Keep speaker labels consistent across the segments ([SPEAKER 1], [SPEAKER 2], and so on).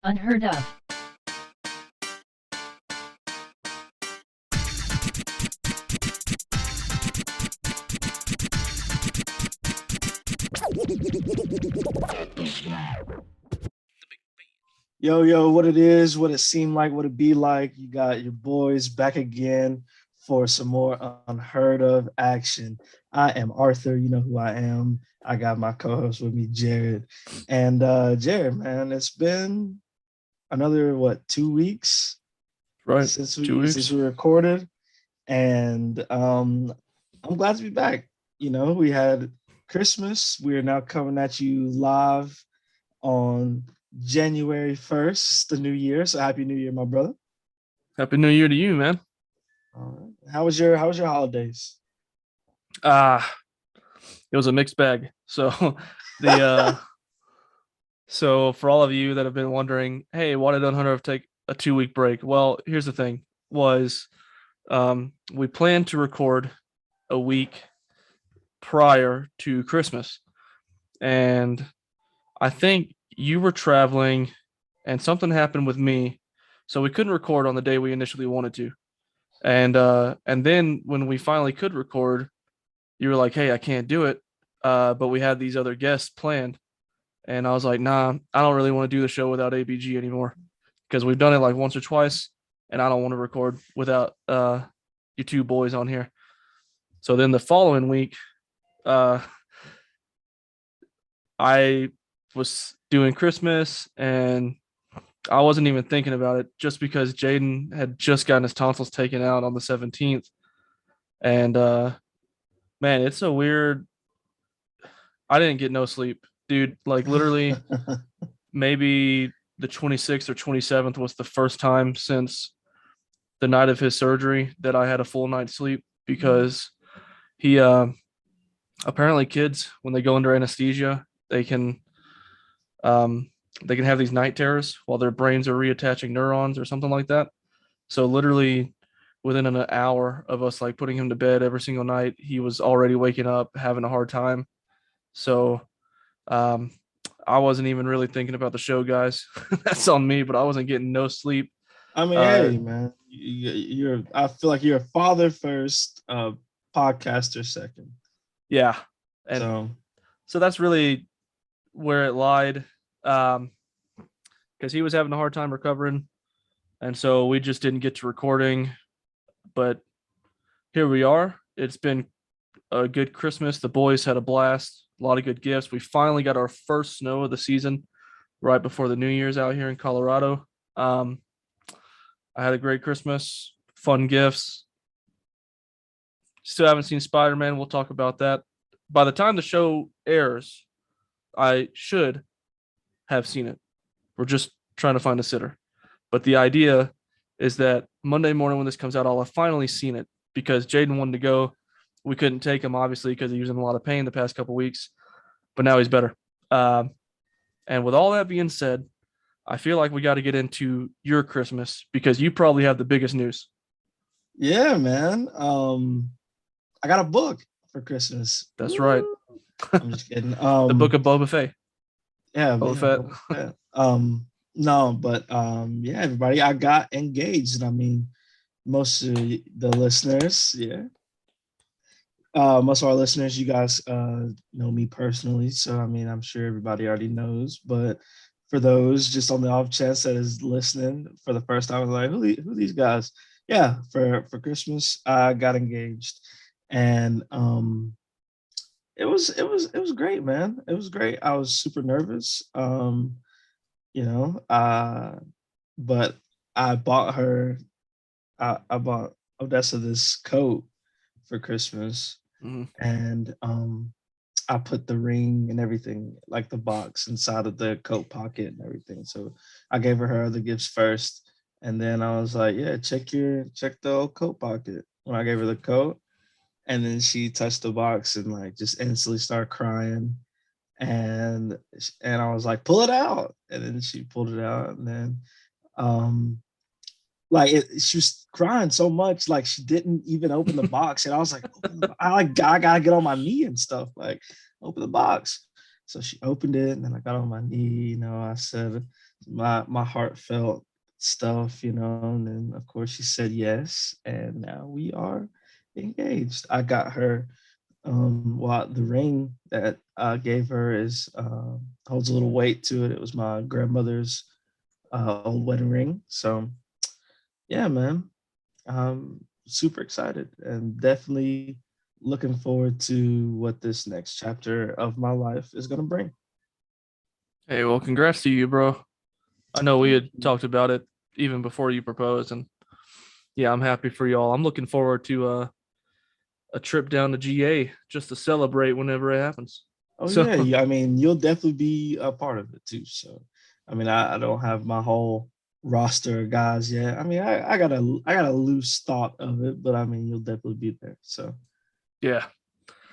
[SPEAKER 1] Unheard of.
[SPEAKER 2] Yo, what it is, what it seemed like, what it be like. You got your boys back again for some more unheard of action. I am Arthur. You know who I am. I got my co-host with me, Jerod. And Jerod, man, it's been another 2 weeks
[SPEAKER 3] Right.
[SPEAKER 2] since
[SPEAKER 3] 2 weeks.
[SPEAKER 2] we recorded. And I'm glad to be back. You know, we had Christmas. We are now coming at you live on January 1st, the new year. So happy new year, my brother.
[SPEAKER 3] Happy New Year to you, man.
[SPEAKER 2] All right. How was your holidays?
[SPEAKER 3] It was a mixed bag. So the so for all of you that have been wondering, hey, why did Unhunter take a 2 week break? Well, here's the thing: was we planned to record a week prior to Christmas, and I think you were traveling, and something happened with me, so we couldn't record on the day we initially wanted to. And then when we finally could record, you were like, "Hey, I can't do it," but we had these other guests planned, and I was like, "Nah, I don't really want to do the show without ABG anymore, because we've done it like once or twice, and I don't want to record without you two boys on here." So then the following week, I was doing Christmas, and I wasn't even thinking about it, just because Jaden had just gotten his tonsils taken out on the 17th. And man, it's a weird. I didn't get no sleep, dude. Like literally, maybe the 26th or 27th was the first time since the night of his surgery that I had a full night's sleep, because he apparently kids, when they go under anesthesia, they can have these night terrors while their brains are reattaching neurons or something like that. So literally within an hour of us like putting him to bed every single night, he was already waking up having a hard time. So I wasn't even really thinking about the show, guys. That's on me, but I wasn't getting no sleep.
[SPEAKER 2] I mean, hey, man, you're. I feel like you're a father first, podcaster second.
[SPEAKER 3] Yeah, and so that's really where it lied, because he was having a hard time recovering, and so we just didn't get to recording. But here we are. It's been a good Christmas. The boys had a blast. A lot of good gifts. We finally got our first snow of the season right before the New Year's out here in Colorado. I had a great Christmas, fun gifts. Still haven't seen Spider-Man. We'll talk about that. By the time the show airs, I should have seen it. We're just trying to find a sitter. But the idea is that Monday morning when this comes out, I'll have finally seen it, because Jaden wanted to go. We couldn't take him, obviously, because he was in a lot of pain the past couple weeks. But now he's better. And with all that being said, I feel like we got to get into your Christmas, because you probably have the biggest news.
[SPEAKER 2] Yeah, man. I got a book for Christmas.
[SPEAKER 3] That's right.
[SPEAKER 2] I'm just kidding.
[SPEAKER 3] The book of Boba Fett.
[SPEAKER 2] Yeah,
[SPEAKER 3] Boba
[SPEAKER 2] Fett. No, but yeah, everybody, I got engaged. I mean, most of the listeners, most of our listeners, you guys know me personally, so I mean, I'm sure everybody already knows. But for those just on the off chance that is listening for the first time, like, who these guys? Yeah, for Christmas, I got engaged, and it was great, man. It was great. I was super nervous, but I bought her. I bought Odessa this coat for Christmas, and I put the ring and everything, like the box, inside of the coat pocket and everything. So I gave her other gifts first, and then I was like, "Yeah, check the old coat pocket." When I gave her the coat, and then she touched the box and like just instantly started crying, and I was like, "Pull it out," and then she pulled it out, and then she was crying so much, like she didn't even open the box, and I was like, I gotta get on my knee and stuff, like open the box. So she opened it, and then I got on my knee. I said my heartfelt stuff. And then of course she said yes, and now we are engaged. I got her. Well, the ring that I gave her is holds a little weight to it. It was my grandmother's old wedding ring. So yeah, man, I'm super excited and definitely looking forward to what this next chapter of my life is going to bring.
[SPEAKER 3] Hey, well, congrats to you, bro. I know we
[SPEAKER 2] Thank
[SPEAKER 3] had
[SPEAKER 2] you.
[SPEAKER 3] talked about it even before you proposed, and yeah, I'm happy for y'all. I'm looking forward to a trip down to GA just to celebrate whenever it happens.
[SPEAKER 2] Oh
[SPEAKER 3] So
[SPEAKER 2] yeah, I mean, you'll definitely be a part of it too. So, I mean, I don't have my whole roster of guys yet. I mean, I got a loose thought of it, but I mean, you'll definitely be there. So,
[SPEAKER 3] yeah.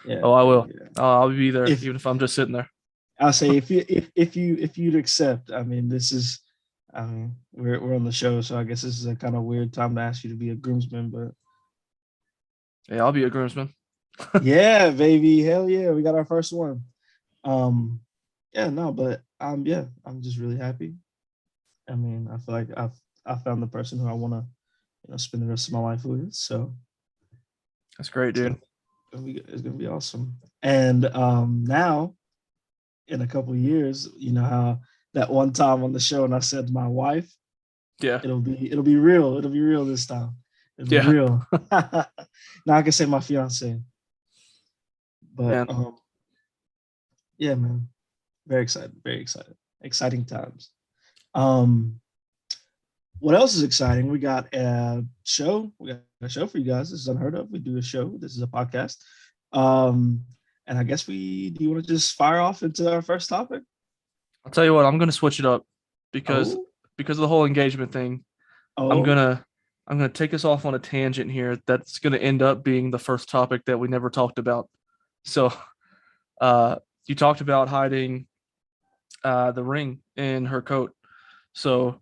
[SPEAKER 2] yeah,
[SPEAKER 3] Oh, I
[SPEAKER 2] yeah,
[SPEAKER 3] will.
[SPEAKER 2] yeah.
[SPEAKER 3] I'll be there
[SPEAKER 2] If
[SPEAKER 3] even if I'm just sitting there.
[SPEAKER 2] I'll say if you'd accept, I mean, we're on the show, so I guess this is a kind of weird time to ask you to be a groomsman, but
[SPEAKER 3] Yeah, I'll be a groomsman.
[SPEAKER 2] yeah, baby, hell yeah, we got our first one. Um, yeah, no, but yeah, I'm just really happy. I mean, I feel like I found the person who I want to, spend the rest of my life with. So
[SPEAKER 3] That's great,
[SPEAKER 2] it's
[SPEAKER 3] dude.
[SPEAKER 2] gonna be awesome. And now in a couple of years, you know how that one time on the show, and I said my wife,
[SPEAKER 3] Yeah.
[SPEAKER 2] it'll be real. It'll be real this time. It'll be
[SPEAKER 3] Yeah.
[SPEAKER 2] real. Now I can say my fiance, but
[SPEAKER 3] Man.
[SPEAKER 2] yeah, man, very excited, very excited, exciting times. Um, what else is exciting? We got a show. We got a show for you guys. This is unheard of. We do a show. This is a podcast. Um, and I guess do you want to just fire off into our first topic?
[SPEAKER 3] I'll tell you what, I'm gonna switch it up because
[SPEAKER 2] Oh,
[SPEAKER 3] because of the whole engagement thing. I'm
[SPEAKER 2] oh,
[SPEAKER 3] gonna I'm gonna take us off on a tangent here that's gonna end up being the first topic that we never talked about. So uh you talked about hiding the ring in her coat. So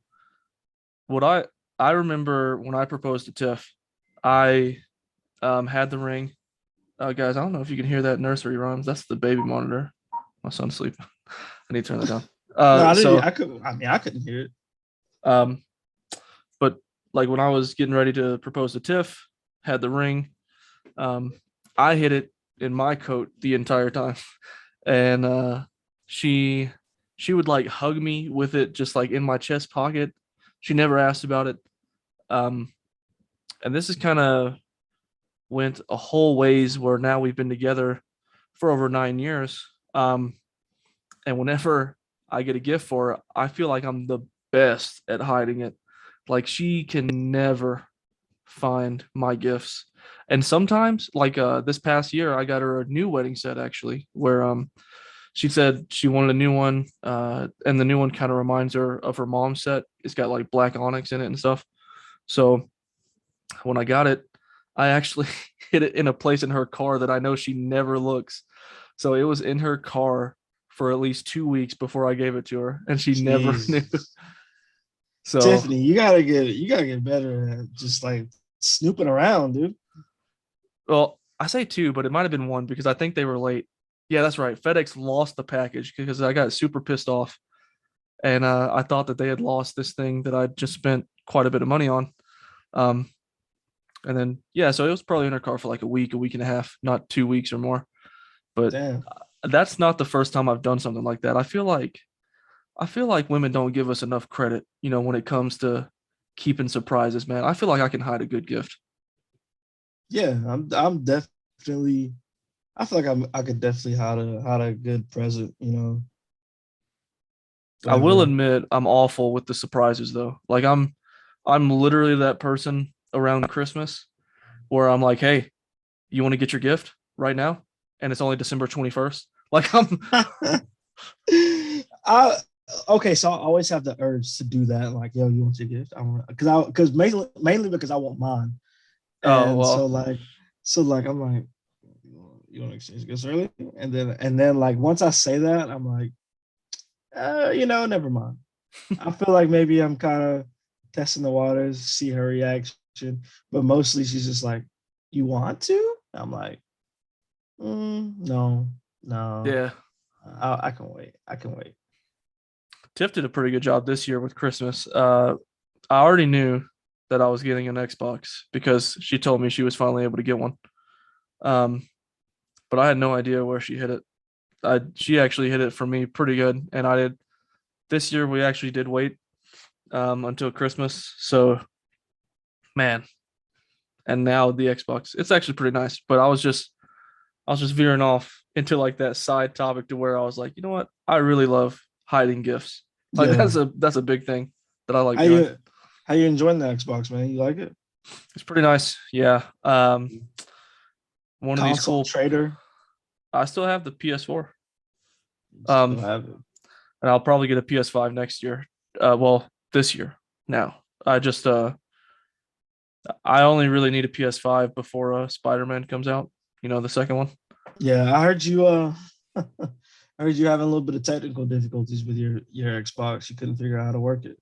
[SPEAKER 3] what I remember when I proposed to Tiff, I had the ring. Guys, I don't know if you can hear that nursery rhymes. That's the baby monitor. My son's sleeping. I need to turn that down.
[SPEAKER 2] no, I didn't.
[SPEAKER 3] So
[SPEAKER 2] I couldn't. I mean, I couldn't hear it.
[SPEAKER 3] um but like when I was getting ready to propose to Tiff, had the ring, um, I hid it in my coat the entire time. And she she would like hug me with it just like in my chest pocket. She never asked about it. Um, and this is kind of went a whole ways where now we've been together for over 9 years. And whenever I get a gift for her, I feel like I'm the best at hiding it. Like she can never find my gifts. And sometimes, like this past year, I got her a new wedding set actually, where she said she wanted a new one, and the new one kind of reminds her of her mom's set. It's got like black onyx in it and stuff. So when I got it, I actually hid it in a place in her car that I know she never looks. So it was in her car for at least 2 weeks before I gave it to her, and she never knew.
[SPEAKER 2] Jeez,
[SPEAKER 3] So,
[SPEAKER 2] Tiffany, you gotta get better at just like snooping around, dude.
[SPEAKER 3] well, I say two, but it might have been one because I think they were late. Yeah, that's right. FedEx lost the package because I got super pissed off, and I thought that they had lost this thing that I just spent quite a bit of money on. Um, and then yeah, so it was probably in her car for like a week and a half, not 2 weeks or more. But
[SPEAKER 2] Damn.
[SPEAKER 3] that's not the first time I've done something like that. I feel like women don't give us enough credit, when it comes to keeping surprises, man. I feel like I can hide a good gift.
[SPEAKER 2] Yeah, I'm definitely. I feel like I could definitely hide a good present.
[SPEAKER 3] I will
[SPEAKER 2] Whatever.
[SPEAKER 3] admit I'm awful with the surprises though. Like I'm literally that person around Christmas where I'm like, "Hey, you want to get your gift right now?" And it's only December 21st. Like I'm
[SPEAKER 2] I okay, so I always have the urge to do that. Like, yo, you want your gift? I want because mainly because I want mine,
[SPEAKER 3] oh
[SPEAKER 2] and so
[SPEAKER 3] well.
[SPEAKER 2] like I'm like, you want to exchange gifts early, and then like once I say that, I'm like, never mind. I feel like maybe I'm kind of testing the waters, see her reaction, but mostly she's just like, you want to? I'm like, no, no.
[SPEAKER 3] Yeah.
[SPEAKER 2] I can wait. I can wait.
[SPEAKER 3] Tiff did a pretty good job this year with Christmas. I already knew that I was getting an Xbox because she told me she was finally able to get one. Um, but I had no idea where she hit it. She actually hit it for me pretty good, and I did. This year we actually did wait until Christmas. So man, and now the Xbox. It's actually pretty nice. But I was just veering off into like that side topic to where I was like, you know what? I really love hiding gifts. Like
[SPEAKER 2] Yeah.
[SPEAKER 3] that's a big thing that I like
[SPEAKER 2] How
[SPEAKER 3] doing.
[SPEAKER 2] you how you enjoying the Xbox, man? You like it?
[SPEAKER 3] It's pretty nice. Yeah. One of these
[SPEAKER 2] Console
[SPEAKER 3] cool.
[SPEAKER 2] trader?
[SPEAKER 3] I still have the PS4.
[SPEAKER 2] You still
[SPEAKER 3] Um,
[SPEAKER 2] have it.
[SPEAKER 3] and I'll probably get a PS5 next year. Well, this year. Now, I only really need a PS5 before Spider-Man comes out. You know, the second one.
[SPEAKER 2] Yeah, I heard you I heard you having a little bit of technical difficulties with your Xbox. You couldn't figure out how to work it.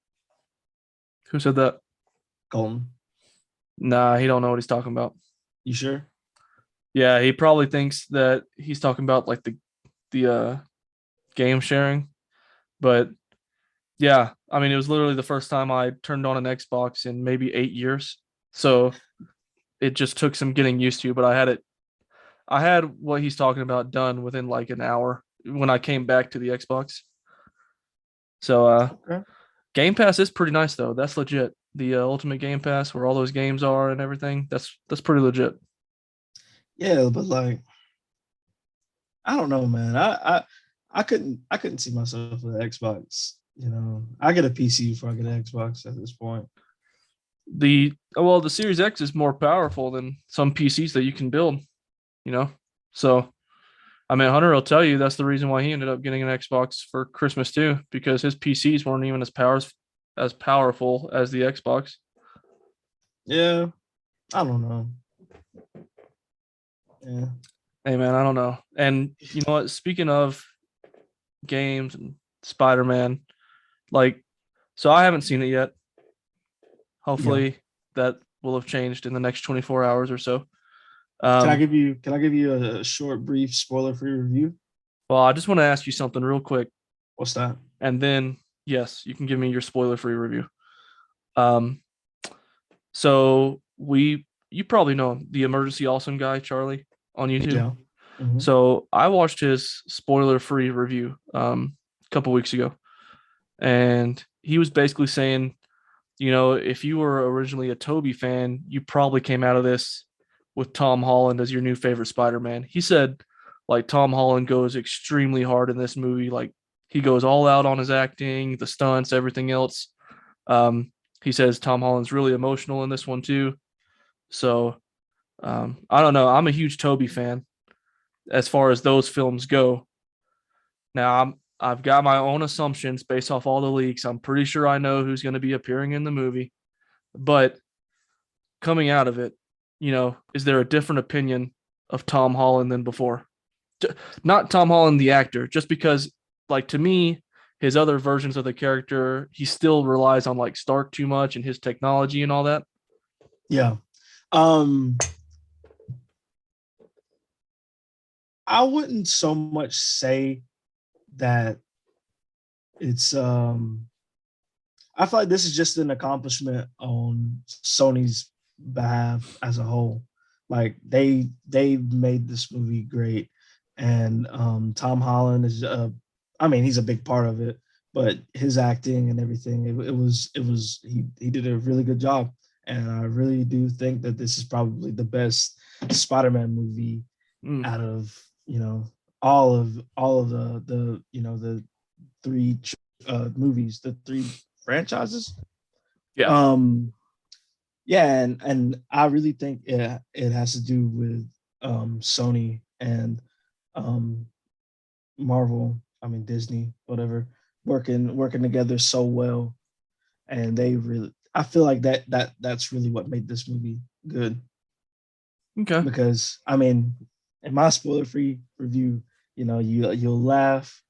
[SPEAKER 3] Who said that?
[SPEAKER 2] Colton,
[SPEAKER 3] Nah, he don't know what he's talking about.
[SPEAKER 2] you sure?
[SPEAKER 3] Yeah, he probably thinks that he's talking about like the game sharing, but yeah, I mean it was literally the first time I turned on an Xbox in maybe 8 years, so it just took some getting used to. But I had what he's talking about done within like an hour when I came back to the Xbox. So
[SPEAKER 2] Okay.
[SPEAKER 3] Game Pass is pretty nice though. That's legit. The Ultimate Game Pass, where all those games are and everything. That's pretty legit.
[SPEAKER 2] Yeah, but like I don't know, man. I couldn't see myself with an Xbox. I get a PC before I get an Xbox at this point.
[SPEAKER 3] The Series X is more powerful than some PCs that you can build. You know, so I mean, Hunter will tell you that's the reason why he ended up getting an Xbox for Christmas too, because his PCs weren't even as powerful as the Xbox.
[SPEAKER 2] Yeah, I don't know. Yeah.
[SPEAKER 3] Hey man, I don't know. And you know what? Speaking of games and Spider Man, like, so I haven't seen it yet.
[SPEAKER 2] Yeah.
[SPEAKER 3] Hopefully that will have changed in the next 24 hours or so.
[SPEAKER 2] Can I
[SPEAKER 3] Um,
[SPEAKER 2] give you can I give you a short, brief, spoiler-free review?
[SPEAKER 3] well, I just want to ask you something real quick,
[SPEAKER 2] What's that?
[SPEAKER 3] and then yes, you can give me your spoiler-free review. Um, so you probably know him, the emergency awesome guy, Charlie, on YouTube.
[SPEAKER 2] Yeah. Hmm.
[SPEAKER 3] So I watched his spoiler-free review a couple weeks ago, and he was basically saying, you know, if you were originally a Toby fan, you probably came out of this with Tom Holland as your new favorite Spider-Man. He said, like, Tom Holland goes extremely hard in this movie. Like, he goes all out on his acting, the stunts, everything else. Um, he says Tom Holland's really emotional in this one too. So I don't know. I'm a huge Toby fan as far as those films go. Now I've got my own assumptions based off all the leaks. I'm pretty sure I know who's going to be appearing in the movie, but coming out of it, you know, is there a different opinion of Tom Holland than before? Not Tom Holland the actor, just because, like, to me, his other versions of the character, he still relies on like Stark too much and his technology and all that.
[SPEAKER 2] Yeah. I wouldn't so much say that it's I feel like this is just an accomplishment on Sony's behalf as a whole. Like they made this movie great, and Tom Holland is I mean he's a big part of it, but his acting and everything it was he did a really good job, and I really do think that this is probably the best Spider-Man movie out of all of the three movies, the three franchises.
[SPEAKER 3] Yeah.
[SPEAKER 2] Yeah, and I really think it has to do with Sony and um, Marvel. I mean Disney, whatever, working together so well, and they really. I feel like that's really what made this movie good.
[SPEAKER 3] Okay.
[SPEAKER 2] Because I mean, in my spoiler-free review, you'll laugh,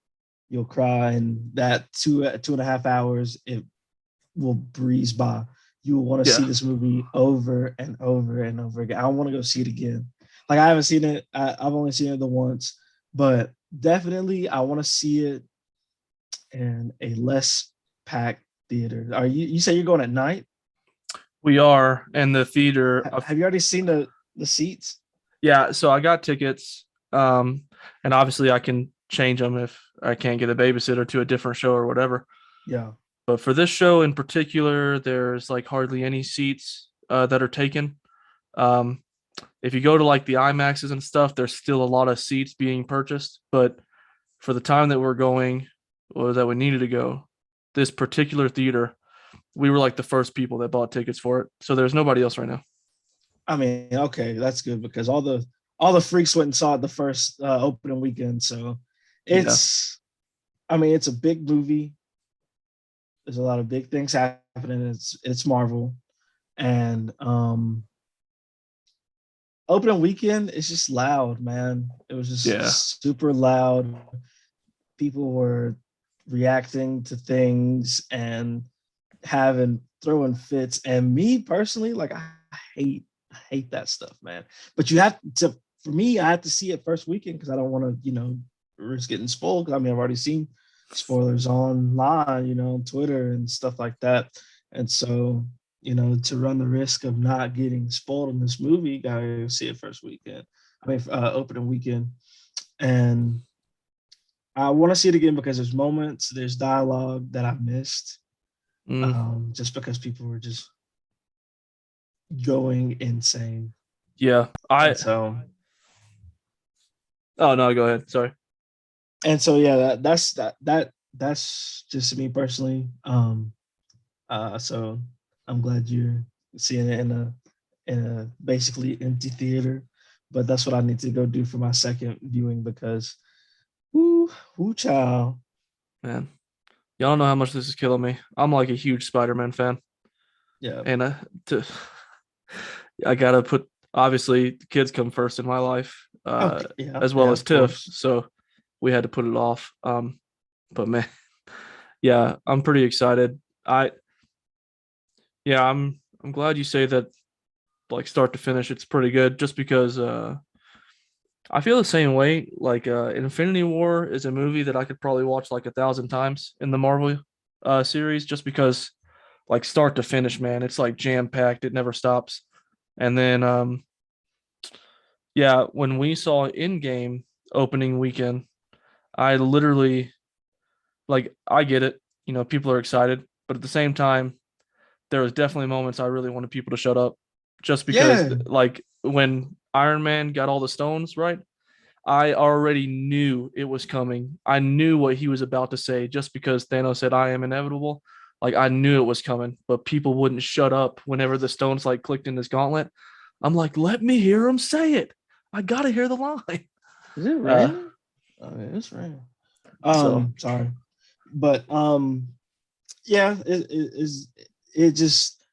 [SPEAKER 2] you'll cry, and that 2.5 hours it will breeze by. You will want to see
[SPEAKER 3] Yeah.
[SPEAKER 2] this movie over and over and over again. I want to go see it again. Like I haven't seen it. I've only seen it the once, but definitely I want to see it in a less packed theater. Are you say you're going at night?
[SPEAKER 3] We are in the theater.
[SPEAKER 2] Have you already seen the seats?
[SPEAKER 3] Yeah, so I got tickets, and obviously I can change them if I can't get a babysitter to a different show or whatever.
[SPEAKER 2] Yeah.
[SPEAKER 3] But for this show in particular, there's like hardly any seats that are taken. Um, if you go to like the IMAXs and stuff, there's still a lot of seats being purchased. But for the time that we're going, or that we needed to go, this particular theater, we were like the first people that bought tickets for it. So there's nobody else right now.
[SPEAKER 2] I mean, okay, that's good because all the freaks went and saw it the first opening weekend. So
[SPEAKER 3] Yeah.
[SPEAKER 2] it's, I mean, it's a big movie. There's a lot of big things happening. It's Marvel, and opening weekend is just loud, man. It was
[SPEAKER 3] Yeah.
[SPEAKER 2] just super loud. People were reacting to things and throwing fits. And me personally, like I hate that stuff, man. But you have to, for me, I have to see it first weekend because I don't want to, risk getting spoiled. Because I mean, I've already seen spoilers online, on Twitter and stuff like that. And so, to run the risk of not getting spoiled in this movie, you gotta see it first weekend. I mean, opening weekend. And I want to see it again because there's dialogue that I've missed,
[SPEAKER 3] Mm,
[SPEAKER 2] just because people were just going insane.
[SPEAKER 3] yeah.
[SPEAKER 2] And so,
[SPEAKER 3] Oh no, go ahead. Sorry.
[SPEAKER 2] yeah, that's just me personally. So I'm glad you're seeing it in a basically empty theater, but that's what I need to go do for my second viewing because, whoo, child.
[SPEAKER 3] Man, y'all don't know how much this is killing me. I'm like a huge Spider-Man fan,
[SPEAKER 2] Yeah.
[SPEAKER 3] and to I gotta put obviously the kids come first in my life,
[SPEAKER 2] Okay. Yeah.
[SPEAKER 3] as well
[SPEAKER 2] Yeah.
[SPEAKER 3] as
[SPEAKER 2] Of
[SPEAKER 3] Tiff.
[SPEAKER 2] course.
[SPEAKER 3] So we had to put it off. But man, yeah, I'm pretty excited. Yeah, I'm glad you say that. Like start to finish, it's pretty good. Just because I feel the same way. Like Infinity War is a movie that I could probably watch like 1,000 times in the Marvel series, just because like start to finish, man, it's like jam packed. It never stops. And then yeah, when we saw Endgame opening weekend, I literally like I get it. People are excited, but at the same time, there was definitely moments I really wanted people to shut up, just because
[SPEAKER 2] Yeah.
[SPEAKER 3] like when Iron Man got all the stones, right? I already knew it was coming. I knew what he was about to say just because Thanos said, I am inevitable. Like I knew it was coming, but people wouldn't shut up whenever the stones like clicked in his gauntlet. I'm like, let me hear him say it. I gotta hear the line.
[SPEAKER 2] Is it
[SPEAKER 3] Uh,
[SPEAKER 2] raining? Oh, yeah, it's raining.
[SPEAKER 3] so
[SPEAKER 2] Sorry, but yeah, it just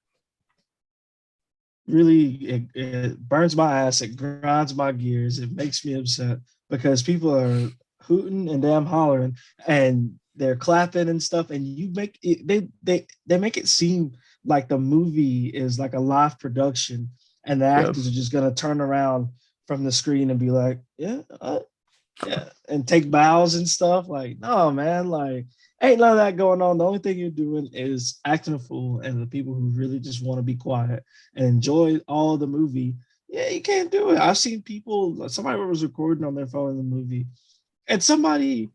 [SPEAKER 2] really it burns my ass. It grinds my gears. It makes me upset because people are hooting and damn hollering and they're clapping and stuff, and you make it, they make it seem like the movie is like a live production, and the
[SPEAKER 3] yeah,
[SPEAKER 2] actors are just gonna turn around from the screen and be like, yeah, yeah, and take bows and stuff. Like, no, man, like, ain't none of that going on. The only thing you're doing is acting a fool, and the people who really just want to be quiet and enjoy all the movie, yeah, you can't do it. I've seen people. Somebody was recording on their phone in the movie, and somebody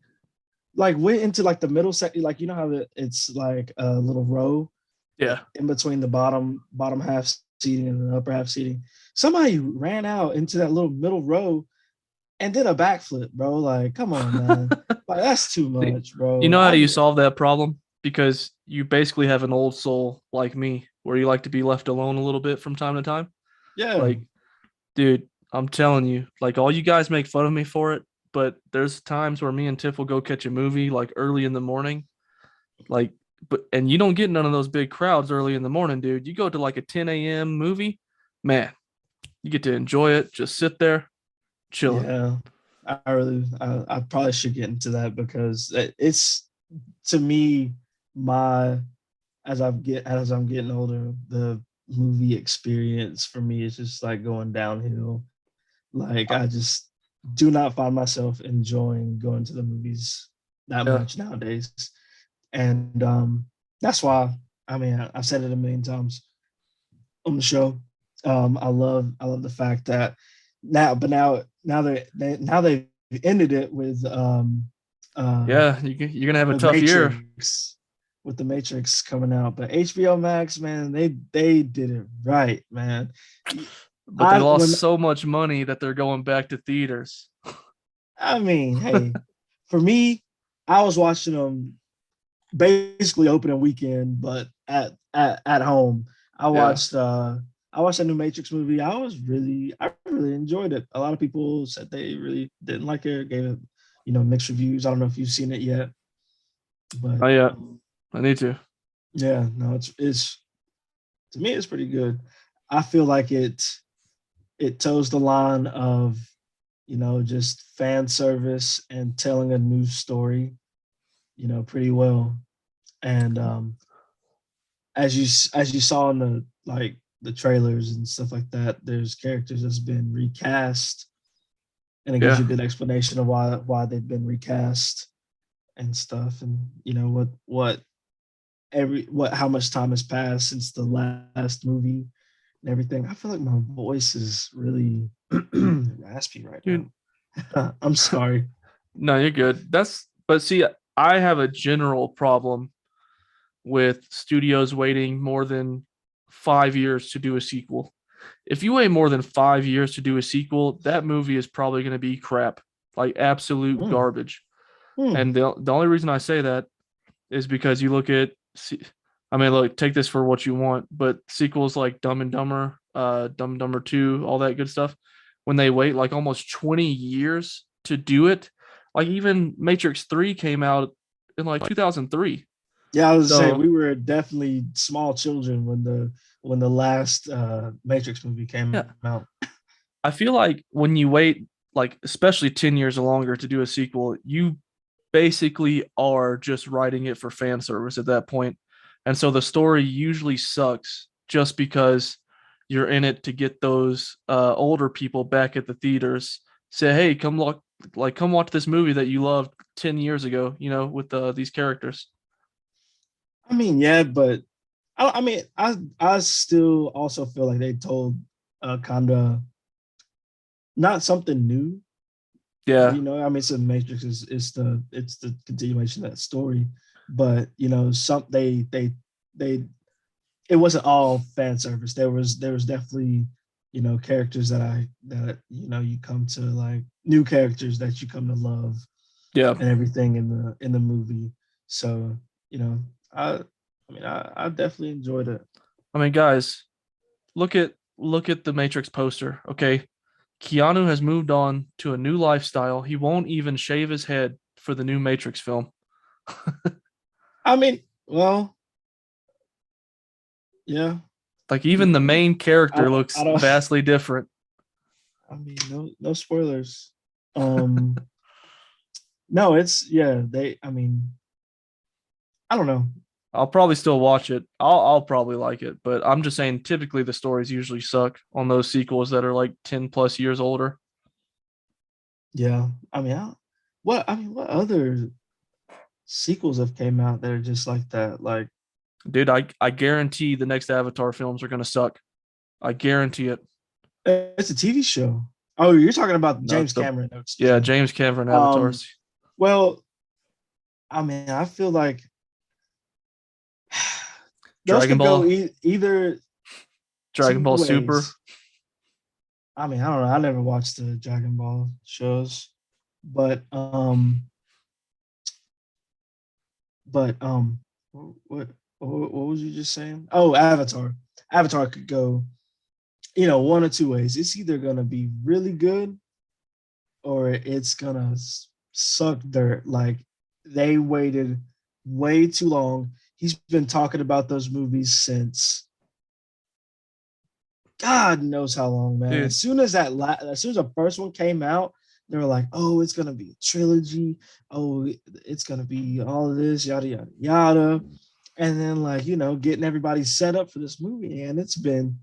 [SPEAKER 2] like went into like the middle section, like how it's like a little row
[SPEAKER 3] yeah.
[SPEAKER 2] in between the bottom half seating and the upper half seating. Somebody ran out into that little middle row and did a backflip, bro. Like, come on, man. Like, that's too
[SPEAKER 3] See,
[SPEAKER 2] much,
[SPEAKER 3] you
[SPEAKER 2] bro.
[SPEAKER 3] know how you solve that problem? Because you basically have an old soul like me, where you like to be left alone a little bit from time to time.
[SPEAKER 2] Yeah,
[SPEAKER 3] Like, dude, I'm telling you, like all you guys make fun of me for it, but there's times where me and Tiff will go catch a movie like early in the morning, like and you don't get none of those big crowds early in the morning, dude. You go to like a 10 a.m. movie, man, you get to enjoy it, just sit there, chilling.
[SPEAKER 2] yeah. I probably should get into that because it's to me my as I'm getting older, the movie experience for me is just like going downhill. Like I just do not find myself enjoying going to the movies that much nowadays. And that's why, I mean, I've said it a million times on the show. I love the fact that now they've ended it with
[SPEAKER 3] you're gonna have a
[SPEAKER 2] with
[SPEAKER 3] tough year.
[SPEAKER 2] With the Matrix coming out. But HBO Max, man, they did it right, man.
[SPEAKER 3] But they lost so much money that they're going back to theaters.
[SPEAKER 2] I mean, hey, for me, I was watching them basically opening weekend, but at home. I watched a new Matrix movie. I really enjoyed it. A lot of people said they really didn't like it, gave it, mixed reviews. I don't know if you've seen it yet. But
[SPEAKER 3] yeah, I need to.
[SPEAKER 2] Yeah, no, it's to me it's pretty good. I feel like it toes the line of, just fan service and telling a new story, pretty well. And as you saw in the trailers and stuff like that, there's characters that's been recast, and it gives you a good explanation of why they've been recast and stuff, and how much time has passed since the last movie and everything. I feel like my voice is really raspy right now. I'm sorry.
[SPEAKER 3] No, you're good. But see, I have a general problem with studios waiting more than 5 years to do a sequel. If you wait more than 5 years to do a sequel, that movie is probably going to be crap, like absolute garbage. And the only reason I say that is because you look at, I mean, look, take this for what you want, but sequels like Dumb and Dumber, Dumb and Dumber 2, all that good stuff, when they wait like almost 20 years to do it, like even Matrix 3 came out in like 2003.
[SPEAKER 2] Yeah, I was saying we were definitely small children when the last Matrix movie came out.
[SPEAKER 3] I feel like when you wait, like especially 10 years or longer to do a sequel, you basically are just writing it for fan service at that point. And so the story usually sucks just because you're in it to get those older people back at the theaters. Say, hey, come watch this movie that you loved 10 years ago, with these characters.
[SPEAKER 2] I mean, yeah, but I still also feel like they told kind of not something new.
[SPEAKER 3] Yeah.
[SPEAKER 2] I mean, so Matrix it's the continuation of that story, but it wasn't all fan service. There was definitely characters that you come to like, new characters that you come to love, and everything in the movie. So I definitely enjoyed it.
[SPEAKER 3] I mean, guys, look at the Matrix poster. Okay, Keanu has moved on to a new lifestyle. He won't even shave his head for the new Matrix film.
[SPEAKER 2] I mean, well, yeah.
[SPEAKER 3] Like even the main character looks vastly different.
[SPEAKER 2] I mean, no spoilers. No, it's I mean, I don't know.
[SPEAKER 3] I'll probably still watch it. I'll probably like it, but I'm just saying typically the stories usually suck on those sequels that are like 10 plus years older.
[SPEAKER 2] Yeah. I mean, what other sequels have came out that are just like that? Like,
[SPEAKER 3] dude, I guarantee the next Avatar films are gonna suck. I guarantee it.
[SPEAKER 2] It's a TV show. Oh, you're talking about James Cameron.
[SPEAKER 3] Yeah, James Cameron Avatars.
[SPEAKER 2] Well, I mean, I feel like
[SPEAKER 3] Dragon Ball,
[SPEAKER 2] either
[SPEAKER 3] Dragon Ball Super.
[SPEAKER 2] I mean, I don't know. I never watched the Dragon Ball shows, but what was you just saying? Oh, Avatar. Avatar could go, one or two ways. It's either gonna be really good, or it's gonna suck dirt. Like, they waited way too long. He's been talking about those movies since God knows how long, man. Dude. As soon as the first one came out, they were like, "Oh, it's gonna be a trilogy. Oh, it's gonna be all of this, yada yada yada." And then, getting everybody set up for this movie, and it's been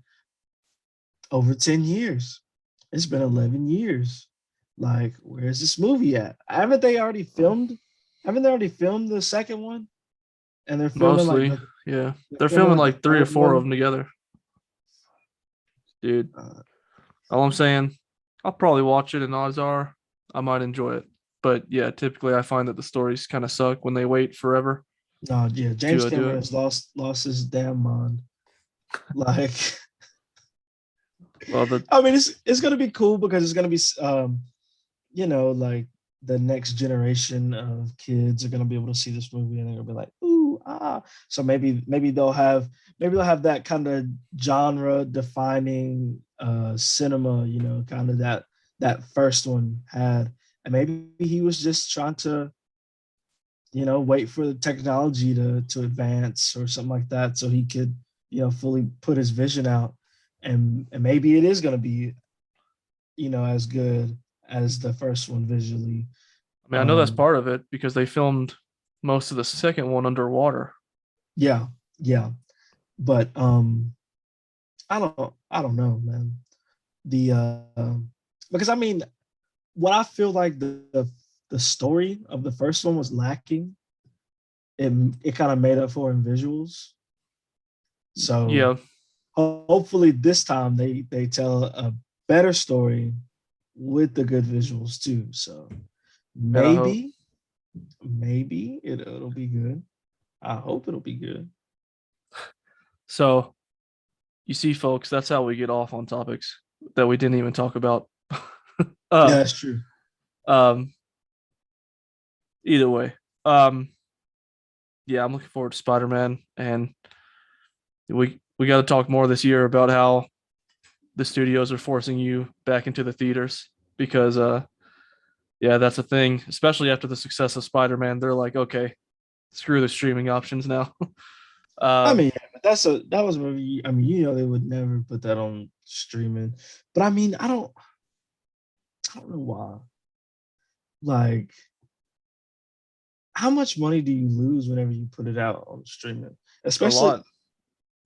[SPEAKER 2] over 10 years. It's been 11 years, like, where's this movie at? Haven't they already filmed? Haven't they already filmed the second one? And they're filming like
[SPEAKER 3] Mostly, yeah.
[SPEAKER 2] they're
[SPEAKER 3] They're
[SPEAKER 2] filming
[SPEAKER 3] filming
[SPEAKER 2] like the
[SPEAKER 3] like three or
[SPEAKER 2] third
[SPEAKER 3] four of
[SPEAKER 2] one.
[SPEAKER 3] them together, dude.
[SPEAKER 2] Uh,
[SPEAKER 3] All I'm saying, I'll probably watch it, and odds are I might enjoy it. But yeah, typically I find that the stories kind of suck when they wait forever
[SPEAKER 2] no, yeah,
[SPEAKER 3] to
[SPEAKER 2] James
[SPEAKER 3] do
[SPEAKER 2] Cameron
[SPEAKER 3] it.
[SPEAKER 2] has lost his damn mind. Like,
[SPEAKER 3] Well, the
[SPEAKER 2] I mean, it's gonna be cool because it's gonna be like the next generation of kids are gonna be able to see this movie and they're gonna be like, ooh, ah. So maybe they'll have that kind of genre defining cinema, kind of that first one had. And maybe he was just trying to, wait for the technology to advance or something like that so he could, fully put his vision out. And maybe it is gonna be, as good as the first one visually.
[SPEAKER 3] I mean, I know that's
[SPEAKER 2] Um,
[SPEAKER 3] part of it because they filmed most of the second one underwater.
[SPEAKER 2] yeah, yeah, but I don't know, man. The because I mean, what I feel like the story of the first one was lacking. It kind of made up for in visuals. So
[SPEAKER 3] Yeah,
[SPEAKER 2] hopefully this time they tell a better story with the good visuals too. So
[SPEAKER 3] man, I hope.
[SPEAKER 2] maybe it'll be good. I hope it'll be good.
[SPEAKER 3] So you see, folks, that's how we get off on topics that we didn't even talk about.
[SPEAKER 2] Yeah,
[SPEAKER 3] uh,
[SPEAKER 2] that's true.
[SPEAKER 3] um, either way, um, yeah, I'm looking forward to Spider-Man, and we got to talk more this year about how the studios are forcing you back into the theaters because yeah, that's a thing, especially after the success of Spider-Man. They're like, okay, screw the streaming options now.
[SPEAKER 2] I
[SPEAKER 3] um
[SPEAKER 2] mean, yeah, but that was a movie. I mean, they would never put that on streaming. But I mean, I don't know why. Like, how much money do you lose whenever you put it out on streaming?
[SPEAKER 3] a
[SPEAKER 2] Especially
[SPEAKER 3] lot.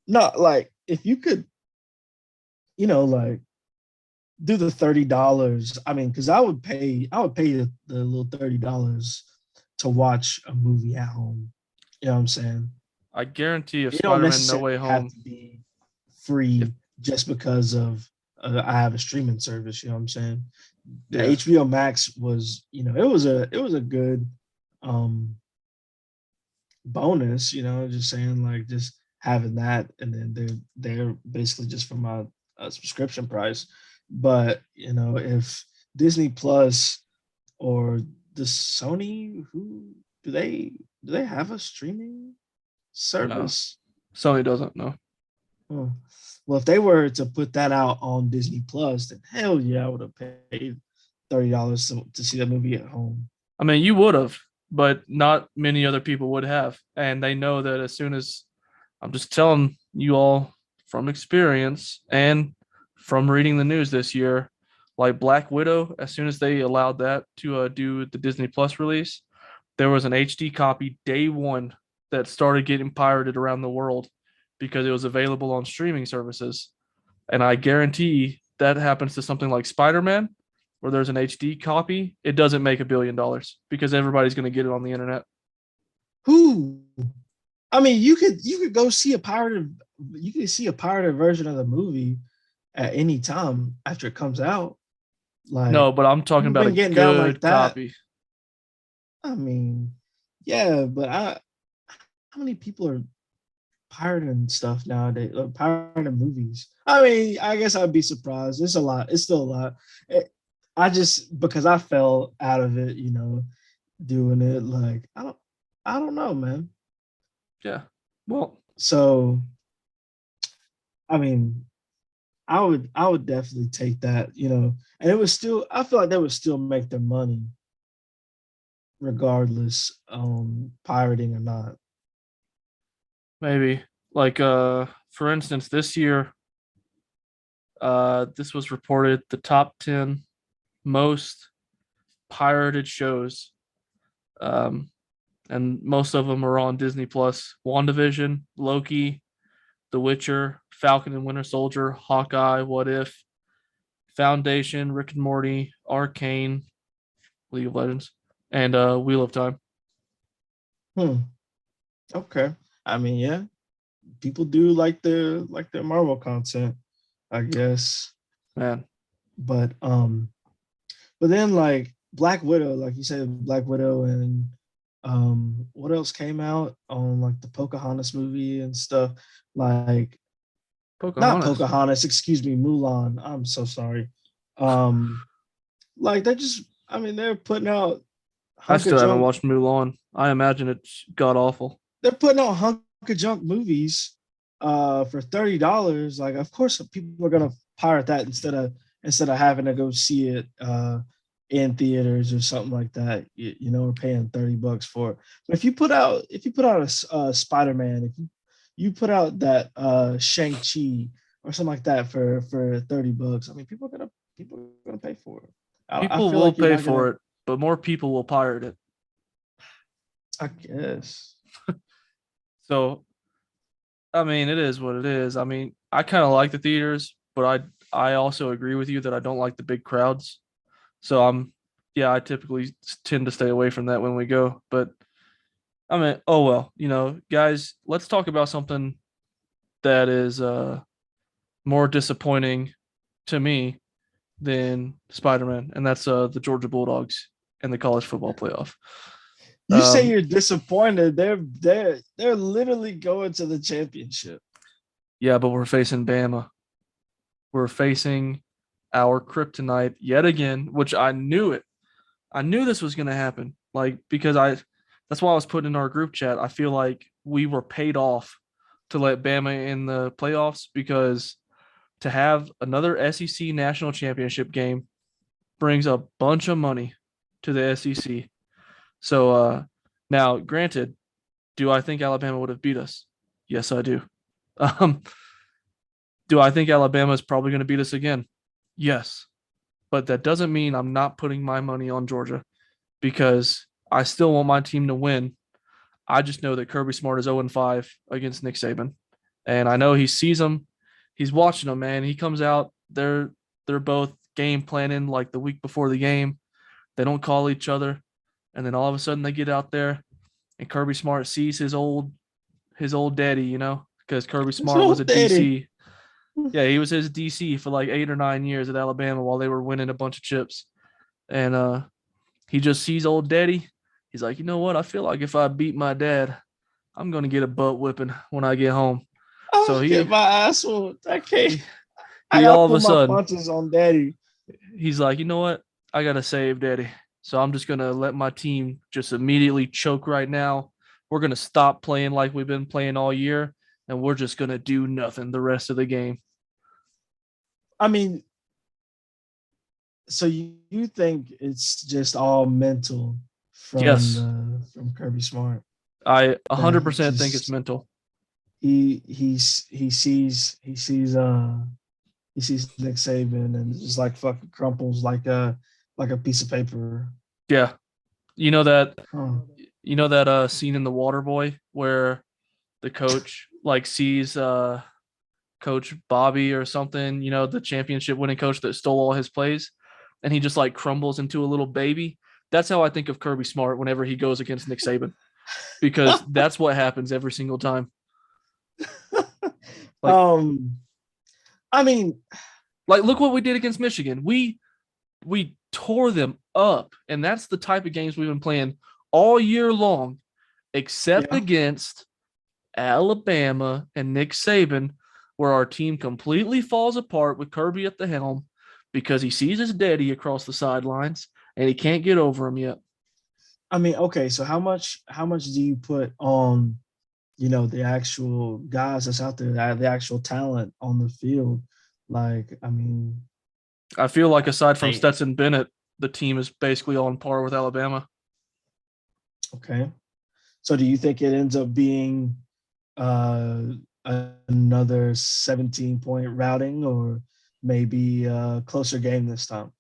[SPEAKER 2] not like if you could, like do the $30. I mean, because I would pay the little $30 to watch a movie at home. You know what I'm saying?
[SPEAKER 3] I guarantee if
[SPEAKER 2] It don't
[SPEAKER 3] Spider-Man No
[SPEAKER 2] necessarily
[SPEAKER 3] Way
[SPEAKER 2] have
[SPEAKER 3] Home,
[SPEAKER 2] to be
[SPEAKER 3] if
[SPEAKER 2] free just because of I have a streaming service. You know what I'm saying? The
[SPEAKER 3] yeah,
[SPEAKER 2] HBO Max was, it was a good um bonus. Just saying like just having that, and then they're basically just from a subscription price. But if Disney Plus or the Sony, who do they have a streaming
[SPEAKER 3] no,
[SPEAKER 2] service?
[SPEAKER 3] Sony doesn't. No,
[SPEAKER 2] Oh. Well, if they were to put that out on Disney Plus, then hell yeah, I would have paid $30 to see that movie at home.
[SPEAKER 3] I mean you would have, but not many other people would have, and they know that as soon as I'm just telling you all from experience and from reading the news this year, like Black Widow, as soon as they allowed that to do the Disney Plus release, there was an HD copy day one that started getting pirated around the world because it was available on streaming services. And I guarantee that happens to something like Spider Man, where there's an HD copy, it doesn't make $1 billion because everybody's going to get it on the internet.
[SPEAKER 2] Who? I mean, you could go see a pirated you could see a pirated version of the movie at any time after it comes out.
[SPEAKER 3] No,
[SPEAKER 2] Like
[SPEAKER 3] but I'm talking
[SPEAKER 2] people
[SPEAKER 3] about
[SPEAKER 2] been
[SPEAKER 3] a
[SPEAKER 2] getting down like
[SPEAKER 3] good
[SPEAKER 2] that.
[SPEAKER 3] copy.
[SPEAKER 2] I mean, yeah, but how many people are pirating stuff nowadays, or pirating movies? I mean, I guess I'd be surprised. It's a lot. It's still a lot. I just because I fell out of it, doing it. Like I don't know, man.
[SPEAKER 3] Yeah. Well,
[SPEAKER 2] So I mean, I would definitely take that, and it was still. I feel like they would still make their money regardless, pirating or not.
[SPEAKER 3] maybe like for instance, this year this was reported the top 10 most pirated shows. Um and most of them are on Disney Plus. WandaVision, Loki, The Witcher, Falcon and Winter Soldier, Hawkeye, What If, Foundation, Rick and Morty, Arcane, League of Legends, and Wheel of Time.
[SPEAKER 2] Okay. I mean, yeah, people do like their Marvel content, I guess.
[SPEAKER 3] Man,
[SPEAKER 2] But then like Black Widow, like you said, Black Widow and what else came out on like the Pocahontas movie and stuff? Like not
[SPEAKER 3] Pocahontas.
[SPEAKER 2] Pocahontas, excuse me, Mulan. I'm so sorry. Um like they just I mean they're putting out
[SPEAKER 3] I
[SPEAKER 2] hunk of
[SPEAKER 3] still haven't
[SPEAKER 2] junk
[SPEAKER 3] watched Mulan. I imagine it's god awful.
[SPEAKER 2] they're putting out hunk of junk movies for $30. Like of course people are gonna pirate that instead of having to go see it in theaters or something like that. We're paying $30 for it. But if you put out a Spider-Man, if you put out that Shang-Chi or something like that for $30, I mean people are gonna pay for it. I
[SPEAKER 3] People
[SPEAKER 2] feel
[SPEAKER 3] will
[SPEAKER 2] like you're
[SPEAKER 3] pay
[SPEAKER 2] not
[SPEAKER 3] for
[SPEAKER 2] gonna.
[SPEAKER 3] it, but more people will pirate it.
[SPEAKER 2] I guess.
[SPEAKER 3] So, I mean, it is what it is. I mean, I kind of like the theaters, but I also agree with you that I don't like the big crowds. So yeah, I typically tend to stay away from that when we go. But I mean, oh well, guys, let's talk about something that is more disappointing to me than Spider-Man, and that's the Georgia Bulldogs and the college football playoff.
[SPEAKER 2] You say you're disappointed. They're literally going to the championship.
[SPEAKER 3] Yeah, but we're facing Bama. We're facing our kryptonite yet again, which I knew it. I knew this was going to happen. Like, because that's why I was putting in our group chat. I feel like we were paid off to let Bama in the playoffs because to have another SEC national championship game brings a bunch of money to the SEC. So now, granted, do I think Alabama would have beat us? Yes, I do. Um, do I think Alabama is probably going to beat us again? Yes, but that doesn't mean I'm not putting my money on Georgia because I still want my team to win. I just know that Kirby Smart is 0-5 against Nick Saban, and I know he sees them. He's watching them, man. He comes out. They're both game planning like the week before the game. They don't call each other, and then all of a sudden they get out there, and Kirby Smart sees his old daddy, because Kirby
[SPEAKER 2] It's
[SPEAKER 3] Smart was a
[SPEAKER 2] old daddy.
[SPEAKER 3] DC. Yeah, he was his DC for like 8 or 9 years at Alabama while they were winning a bunch of chips. And he just sees old daddy. He's like, you know what? I feel like if I beat my dad, I'm gonna get a butt whipping when I get home. So
[SPEAKER 2] I'll
[SPEAKER 3] he
[SPEAKER 2] get my ass whooped. I can't.
[SPEAKER 3] he,
[SPEAKER 2] I
[SPEAKER 3] he
[SPEAKER 2] gotta
[SPEAKER 3] all of
[SPEAKER 2] put
[SPEAKER 3] a
[SPEAKER 2] my
[SPEAKER 3] sudden
[SPEAKER 2] punches on daddy.
[SPEAKER 3] he's like, you know what? I gotta save daddy. So I'm just gonna let my team just immediately choke right now. We're gonna stop playing like we've been playing all year, and we're just gonna do nothing the rest of the game.
[SPEAKER 2] I mean, so you think it's just all mental
[SPEAKER 3] Yes,
[SPEAKER 2] from Kirby Smart
[SPEAKER 3] I
[SPEAKER 2] that he
[SPEAKER 3] 100% think it's
[SPEAKER 2] just
[SPEAKER 3] mental.
[SPEAKER 2] he sees Nick Saban and just like fucking crumples like a piece of paper.
[SPEAKER 3] Yeah, you know that
[SPEAKER 2] Huh.
[SPEAKER 3] scene in the Waterboy where the coach like sees Coach Bobby or something, the championship winning coach that stole all his plays, and he just like crumbles into a little baby. That's how I think of Kirby Smart whenever he goes against Nick Saban, because that's what happens every single time. Like,
[SPEAKER 2] um, I mean,
[SPEAKER 3] look what we did against Michigan. We tore them up, and that's the type of games we've been playing all year long, except
[SPEAKER 2] yeah.
[SPEAKER 3] against Alabama and Nick Saban, where our team completely falls apart with Kirby at the helm because he sees his daddy across the sidelines and he can't get over him yet.
[SPEAKER 2] I mean, okay, so how much do you put on, the actual guys that's out there, the actual talent on the field? Like, I mean,
[SPEAKER 3] I feel like aside from
[SPEAKER 2] they
[SPEAKER 3] Stetson Bennett, the team is basically on par with Alabama.
[SPEAKER 2] okay. So do you think it ends up being uh another 17-point routing or maybe a closer game this time?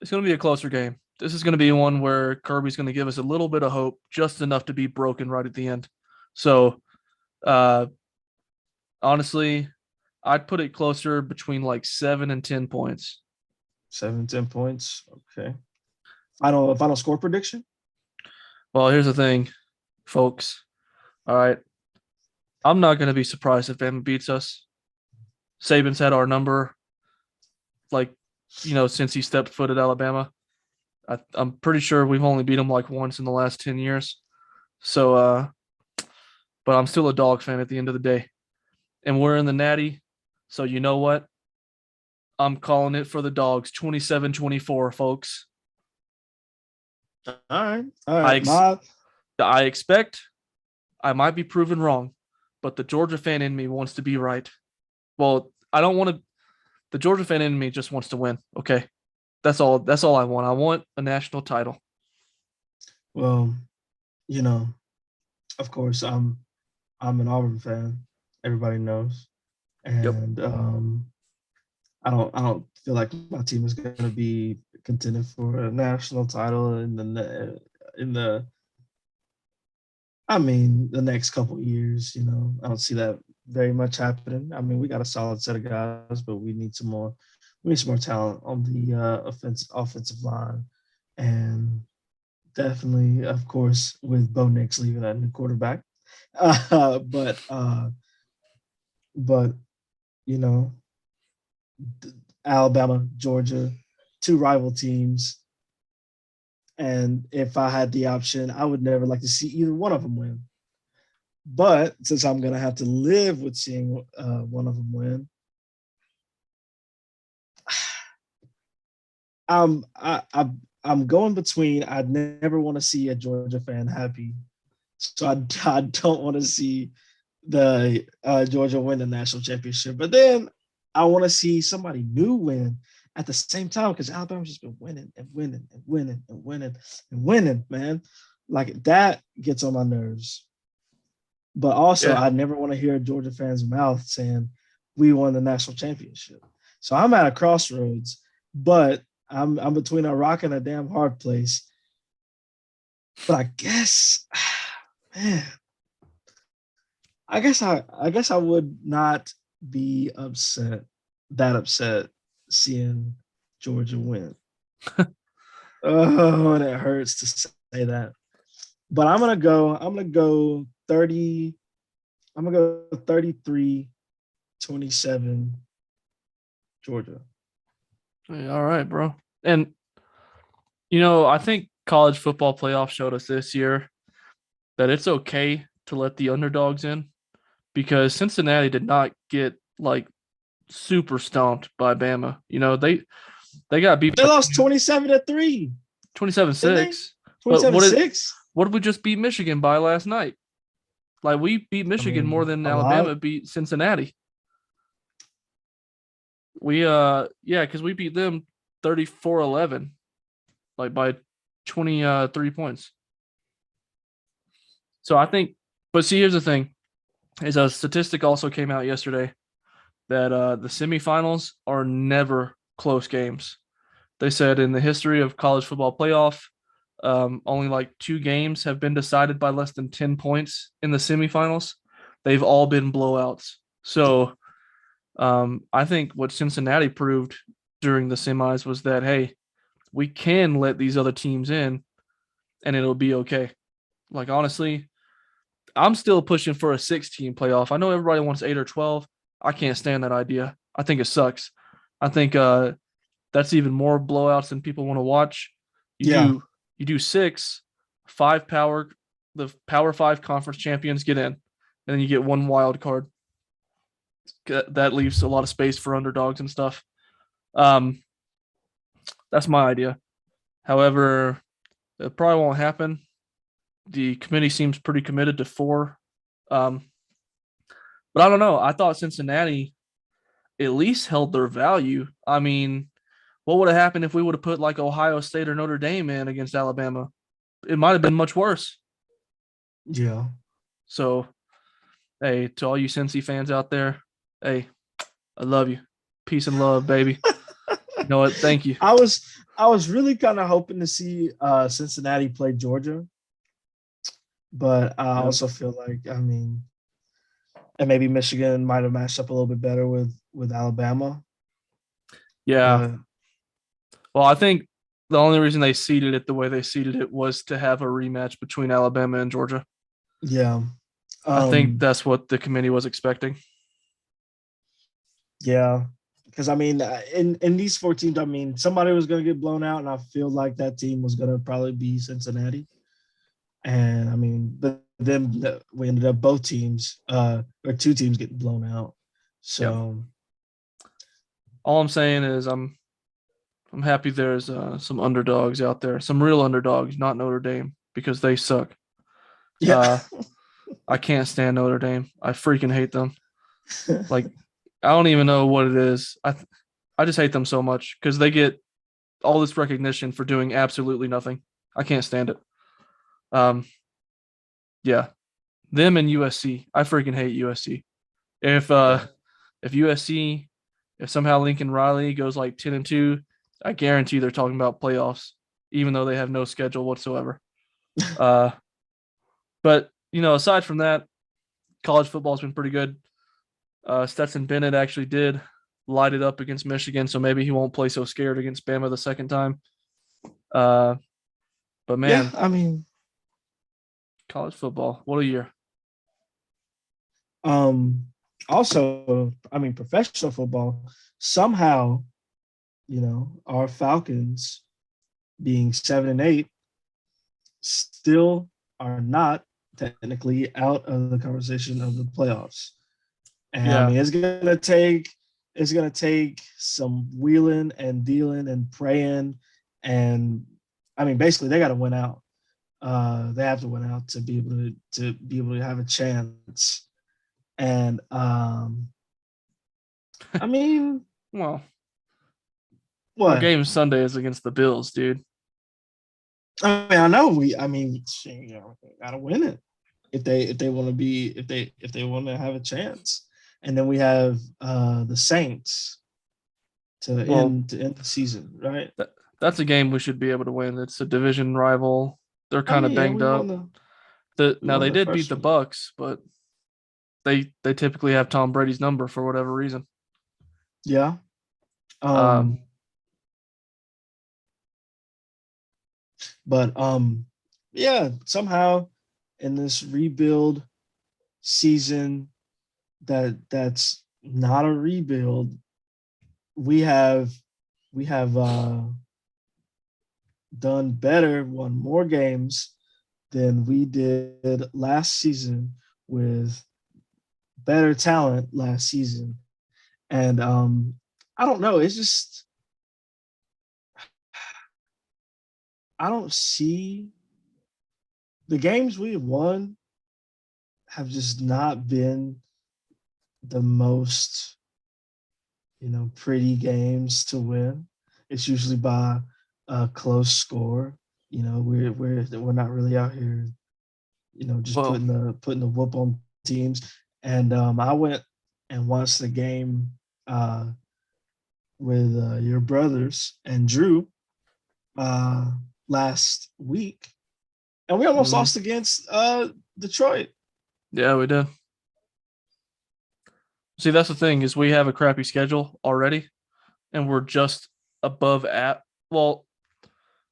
[SPEAKER 3] It's going to be a closer game. This is going to be one where Kirby's going to give us a little bit of hope, just enough to be broken right at the end. So, uh, honestly, I'd put it closer between like 7 and 10 points.
[SPEAKER 2] 7-10 points. Okay. Final score prediction.
[SPEAKER 3] Well, here's the thing, folks. All right. I'm not going to be surprised if Bama beats us. Saban's had our number, like, since he stepped foot at Alabama. I'm pretty sure we've only beat him like once in the last 10 years. So, but I'm still a dog fan at the end of the day. And we're in the Natty. So, you know what? I'm calling it for the dogs 27-24, folks.
[SPEAKER 2] All right. All right.
[SPEAKER 3] I expect I might be proven wrong, but the Georgia fan in me wants to be right. Well, I don't want to. The Georgia fan in me just wants to win. Okay, that's all. That's all I want. I want a national title.
[SPEAKER 2] Well, of course, I'm an Auburn fan. Everybody knows, and
[SPEAKER 3] Yep.
[SPEAKER 2] I don't feel like my team is going to be contending for a national title in the the next couple of years. I don't see that very much happening. I mean, we got a solid set of guys, but we need some more. We need some more talent on the offensive line, and definitely, of course, with Bo Nix leaving that new quarterback. But you know, Alabama, Georgia, two rival teams. And if I had the option, I would never like to see either one of them win. But since I'm going to have to live with seeing one of them win, I'm going between. I'd never want to see a Georgia fan happy, so I don't want to see the Georgia win the national championship. But then I want to see somebody new win at the same time because Alabama's just been winning and winning and winning and winning and winning, man. Like that gets on my nerves. But also, I never want to hear a Georgia fan's mouth saying we won the national championship. So I'm at a crossroads, but I'm between a rock and a damn hard place. But I guess, man, I guess I would not be that upset seeing Georgia win. Oh, and it hurts to say that. But I'm gonna go 30. I'm gonna go 33-27 Georgia.
[SPEAKER 3] All right, bro. And I think college football playoff showed us this year that it's okay to let the underdogs in because Cincinnati did not get like super stomped by Bama. They got beat.
[SPEAKER 2] They lost 27-3.
[SPEAKER 3] 27-6.
[SPEAKER 2] 27-6.
[SPEAKER 3] What did we just beat Michigan by last night? Like we beat Michigan more than Alabama beat Cincinnati. Because we beat them 34-11, like by 23 points. So I think, but see, here's the thing: is a statistic also came out yesterday that the semifinals are never close games. They said in the history of college football playoff, only like 2 games have been decided by less than 10 points in the semifinals. They've all been blowouts. So I think what Cincinnati proved during the semis was that, hey, we can let these other teams in and it'll be okay. Like, honestly, I'm still pushing for a 6-team playoff. I know everybody wants 8 or 12. I can't stand that idea. I think it sucks. I think that's even more blowouts than people want to watch. You do 6, 5 the Power 5 conference champions get in, and then you get 1 wild card. That leaves a lot of space for underdogs and stuff. That's my idea. However, it probably won't happen. The committee seems pretty committed to 4. But I don't know. I thought Cincinnati at least held their value. I mean, what would have happened if we would have put like Ohio State or Notre Dame in against Alabama? It might have been much worse.
[SPEAKER 2] Yeah.
[SPEAKER 3] So, hey, to all you Cincy fans out there, hey, I love you. Peace and love, baby. You know what? Thank you.
[SPEAKER 2] I was really kind of hoping to see Cincinnati play Georgia, but I also feel like and maybe Michigan might have matched up a little bit better with Alabama.
[SPEAKER 3] Yeah, Well, I think the only reason they seeded it the way they seeded it was to have a rematch between Alabama and Georgia.
[SPEAKER 2] Yeah.
[SPEAKER 3] I think that's what the committee was expecting.
[SPEAKER 2] Yeah. Because I mean, in these 4 teams, I mean, somebody was going to get blown out, and I feel like that team was going to probably be Cincinnati. And I mean, but then we ended up both teams, or 2 teams getting blown out. So,
[SPEAKER 3] yep. All I'm saying is I'm happy there's some underdogs out there, some real underdogs, not Notre Dame, because they suck.
[SPEAKER 2] yeah.
[SPEAKER 3] I can't stand Notre Dame. I freaking hate them. Like, I don't even know what it is. I just hate them so much because they get all this recognition for doing absolutely nothing. I can't stand it. Um, yeah, them and USC. I freaking hate USC. If
[SPEAKER 2] Yeah.
[SPEAKER 3] if USC, if somehow Lincoln Riley goes like 10-2, I guarantee they're talking about playoffs, even though they have no schedule whatsoever. Uh, but aside from that, college football's been pretty good. Stetson Bennett actually did light it up against Michigan, so maybe he won't play so scared against Bama the second time. But
[SPEAKER 2] Yeah,
[SPEAKER 3] man,
[SPEAKER 2] I mean,
[SPEAKER 3] college football, what a year!
[SPEAKER 2] also, I mean, professional football, somehow, our Falcons being 7-8 still are not technically out of the conversation of the playoffs. And I
[SPEAKER 3] Yeah,
[SPEAKER 2] mean, it's gonna take some wheeling and dealing and praying, and I mean, basically, they got to win out. They have to win out to be able to have a chance. And I mean,
[SPEAKER 3] well, our
[SPEAKER 2] what?
[SPEAKER 3] game Sunday is against the Bills, dude.
[SPEAKER 2] I mean, I know gotta win it if they want to be if they want to have a chance. And then we have the Saints to
[SPEAKER 3] Well,
[SPEAKER 2] end the season, right?
[SPEAKER 3] that's a game we should be able to win. It's a division rival. They're
[SPEAKER 2] I
[SPEAKER 3] kind of
[SPEAKER 2] mean, yeah,
[SPEAKER 3] banged up.
[SPEAKER 2] we
[SPEAKER 3] Now
[SPEAKER 2] won
[SPEAKER 3] they
[SPEAKER 2] the
[SPEAKER 3] did beat
[SPEAKER 2] first
[SPEAKER 3] the
[SPEAKER 2] one.
[SPEAKER 3] Bucks, but they typically have Tom Brady's number for whatever reason.
[SPEAKER 2] Yeah.
[SPEAKER 3] Um,
[SPEAKER 2] But yeah, somehow in this rebuild season that's not a rebuild, we have we have done better, won more games than we did last season with better talent last season. And I don't know, it's just I don't see the games we've won have just not been the most, pretty games to win. It's usually by a close score. We're not really out here, just
[SPEAKER 3] well,
[SPEAKER 2] putting the whoop on teams. And I went and watched the game uh, with your brothers and Drew uh, last week, and we almost
[SPEAKER 3] mhm.
[SPEAKER 2] lost against Detroit.
[SPEAKER 3] Yeah, we did. See, that's the thing is we have a crappy schedule already, and we're just above at. Well,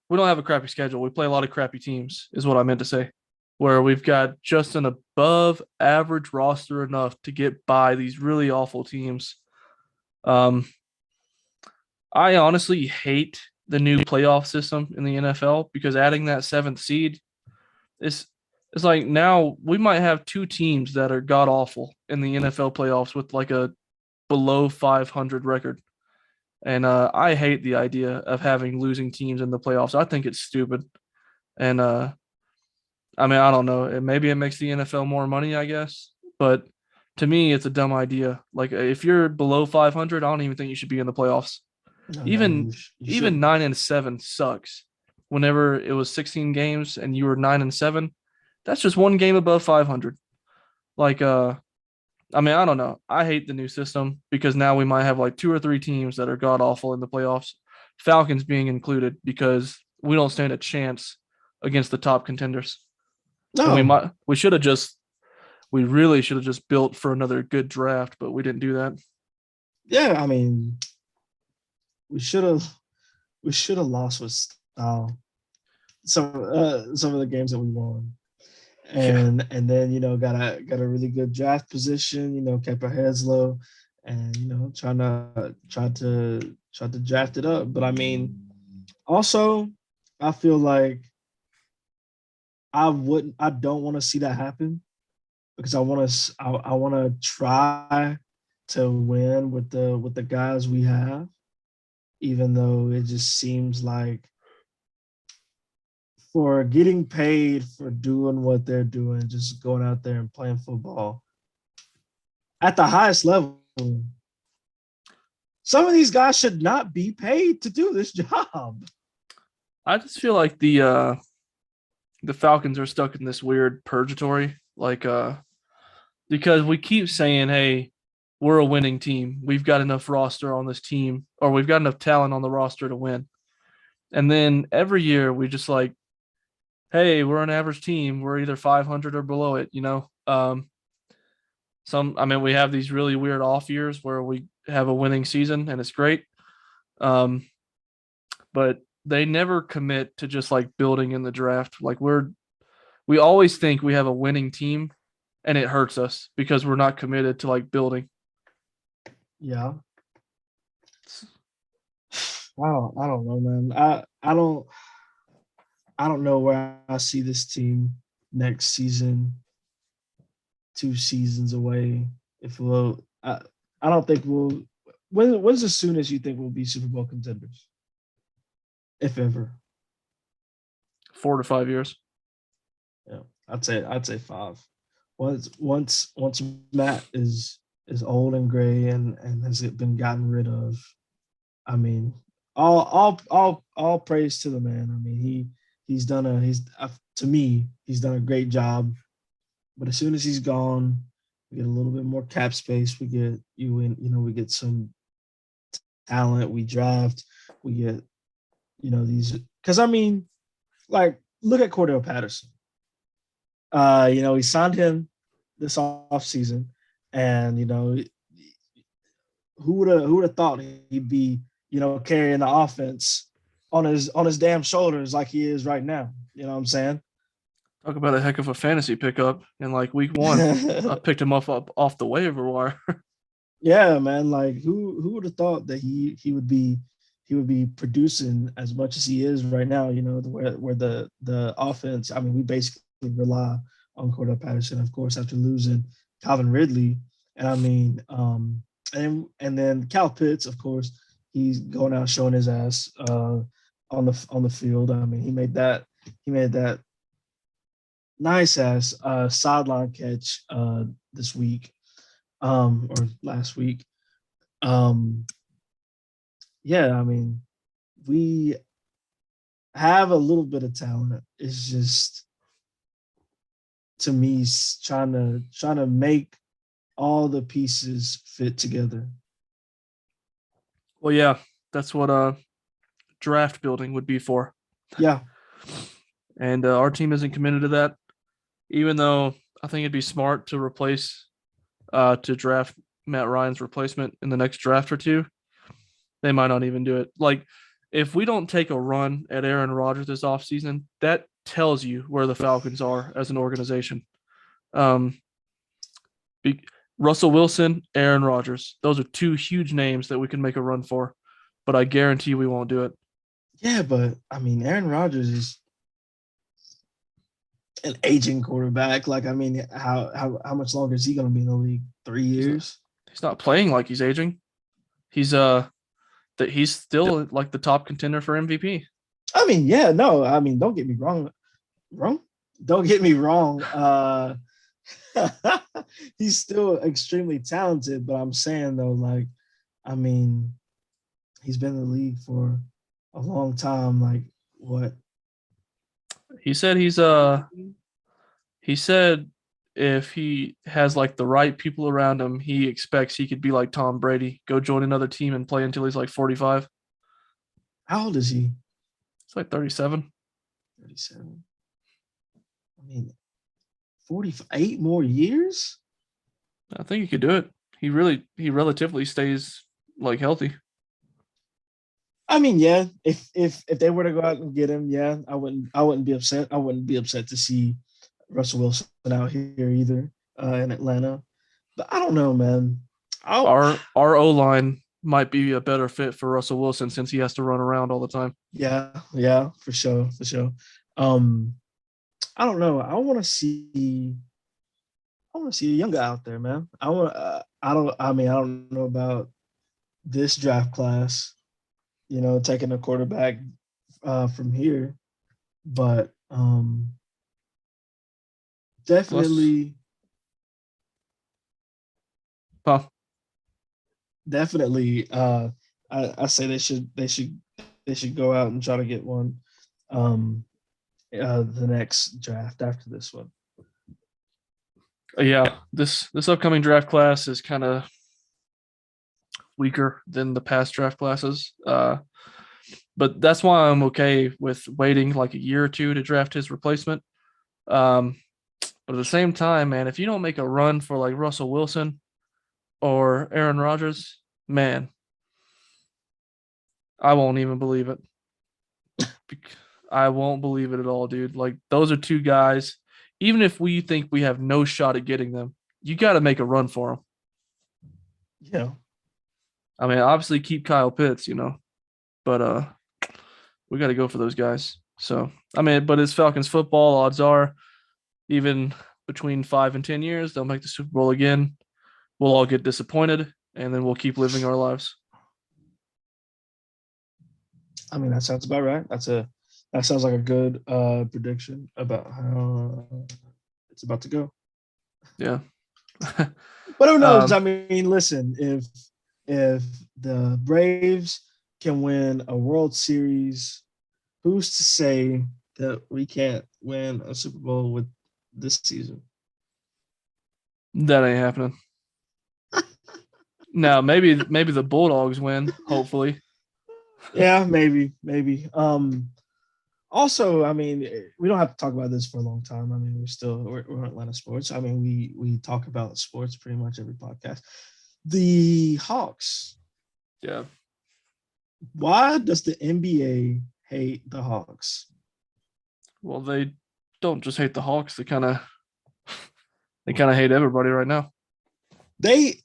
[SPEAKER 3] we don't have a crappy schedule. We play a lot of crappy teams, is what I meant to say. Where we've got just an above average roster enough to get by these really awful teams. Um, I honestly hate the new playoff system in the NFL because adding that seventh seed is it's like now we might have two teams that are god awful in the NFL playoffs with like a below 500 record. And I hate the idea of having losing teams in the playoffs. I think it's stupid. And I mean, I don't know. Maybe it makes the NFL more money, I guess. But to me, it's a dumb idea. Like if you're below 500, I don't even think you should be in the playoffs.
[SPEAKER 2] No,
[SPEAKER 3] Even
[SPEAKER 2] you
[SPEAKER 3] even
[SPEAKER 2] shouldn't.
[SPEAKER 3] 9-7 sucks. Whenever it was 16 games and you were 9-7, that's just one game above 500. Like I mean, I don't know. I hate the new system because now we might have like two or three teams that are god awful in the playoffs. Falcons being included because we don't stand a chance against the top contenders. And
[SPEAKER 2] No,
[SPEAKER 3] we really should have just built for another good draft, but we didn't do that.
[SPEAKER 2] yeah, I mean, we should have we should have lost with style. Some of the games that we won.
[SPEAKER 3] Yeah.
[SPEAKER 2] And then got a really good draft position, kept our heads low and try to draft it up. But I mean, also I feel like I don't want to see that happen because I want to try to win with the guys we have, even though it just seems like for getting paid for doing what they're doing, just going out there and playing football at the highest level. Some of these guys should not be paid to do this job.
[SPEAKER 3] I just feel like the Falcons are stuck in this weird purgatory, because we keep saying, "Hey, we're a winning team. We've got enough roster on this team, or we've got enough talent on the roster to win." And then every year we just like, "Hey, we're an average team. We're either 500 or below it." I mean, we have these really weird off years where we have a winning season and it's great. Um, but they never commit to just like building in the draft. Like we always think we have a winning team and it hurts us because we're not committed to like building.
[SPEAKER 2] Yeah. I don't know, man. I don't know where I see this team next season, 2 seasons away. If we'll, I don't think we'll. When's as soon as you think we'll be Super Bowl contenders, if ever?
[SPEAKER 3] 4 to 5 years.
[SPEAKER 2] Yeah, I'd say 5. Once Matt is old and gray and has it been gotten rid of. I mean, all praise to the man. I mean, he's done a he's to me he's done a great job. But as soon as he's gone, we get a little bit more cap space. We get we get some talent. We draft. We get these because I mean, like look at Cordell Patterson. We signed him this off season, and who would have thought he'd be carrying the offense on his damn shoulders like he is right now. You know what I'm saying?
[SPEAKER 3] Talk about a heck of a fantasy pickup in like week 1. I picked him up off the waiver wire.
[SPEAKER 2] Yeah, man. Like who would have thought that he would be producing as much as he is right now? Where the offense. I mean, we basically rely on Cordell Patterson, of course, after losing Calvin Ridley, and I mean, and then Cal Pitts, of course, he's going out showing his ass on the field. I mean, he made that nice ass sideline catch this week or last week. Yeah, I mean, we have a little bit of talent. It's just to me trying to make all the pieces fit together.
[SPEAKER 3] Well, yeah, that's what draft building would be for.
[SPEAKER 2] Yeah.
[SPEAKER 3] And our team isn't committed to that, even though I think it'd be smart to to draft Matt Ryan's replacement in the next draft or two. They might not even do it. Like, if we don't take a run at Aaron Rodgers this offseason, that tells you where the Falcons are as an organization. Russell Wilson, Aaron Rodgers. Those are 2 huge names that we can make a run for, but I guarantee we won't do it.
[SPEAKER 2] Yeah, but I mean, Aaron Rodgers is an aging quarterback. Like, I mean, how much longer is he going to be in the league? 3 years?
[SPEAKER 3] He's not playing like he's aging. He's still like the top contender for MVP.
[SPEAKER 2] I mean, yeah, no. I mean, don't get me wrong. Don't get me wrong. He's still extremely talented, but I'm saying though, like, I mean, he's been in the league for a long time. Like, what?
[SPEAKER 3] He said he said if he has like the right people around him, he expects he could be like Tom Brady, go join another team and play until he's like 45.
[SPEAKER 2] How old is he?
[SPEAKER 3] It's like 37.
[SPEAKER 2] 37. I mean, 48 more years?
[SPEAKER 3] I think he could do it. He relatively stays like healthy.
[SPEAKER 2] I mean, yeah, if they were to go out and get him, yeah, I wouldn't be upset. I wouldn't be upset to see Russell Wilson out here either in Atlanta. But I don't know, man. I'll
[SPEAKER 3] Our O line might be a better fit for Russell Wilson since he has to run around all the time.
[SPEAKER 2] yeah, for sure, for sure. Um, I don't know. I want to see a young guy out there, man. I want. I don't. I mean, I don't know about this draft class. Taking a quarterback from here, but
[SPEAKER 3] Plus,
[SPEAKER 2] definitely,
[SPEAKER 3] huh?
[SPEAKER 2] definitely. I say they should go out and try to get one. Um, the next draft after this one.
[SPEAKER 3] Yeah, this upcoming draft class is kind of weaker than the past draft classes. But that's why I'm okay with waiting like a year or two to draft his replacement. Um, but at the same time, man, if you don't make a run for like Russell Wilson or Aaron Rodgers, man, I won't even believe it. I won't believe it at all, dude. Like those are two guys. Even if we think we have no shot at getting them, you got to make a run for them.
[SPEAKER 2] Yeah.
[SPEAKER 3] I mean, obviously keep Kyle Pitts, but we got to go for those guys. So I mean, but it's Falcons football. Odds are, even between 5 and 10 years, they'll make the Super Bowl again. We'll all get disappointed, and then we'll keep living our lives.
[SPEAKER 2] I mean, that sounds about right. That sounds like a good prediction about how it's about to go.
[SPEAKER 3] Yeah.
[SPEAKER 2] But who knows? I mean, listen, if the Braves can win a World Series, who's to say that we can't win a Super Bowl with this season?
[SPEAKER 3] That ain't happening. Now, maybe the Bulldogs win, hopefully.
[SPEAKER 2] Yeah, maybe. Also, I mean, we don't have to talk about this for a long time. I mean, we're Atlanta sports. I mean, we talk about sports pretty much every podcast. The Hawks.
[SPEAKER 3] Yeah.
[SPEAKER 2] Why does the NBA hate the Hawks?
[SPEAKER 3] Well, they don't just hate the Hawks. They kind of hate everybody right now.
[SPEAKER 2] They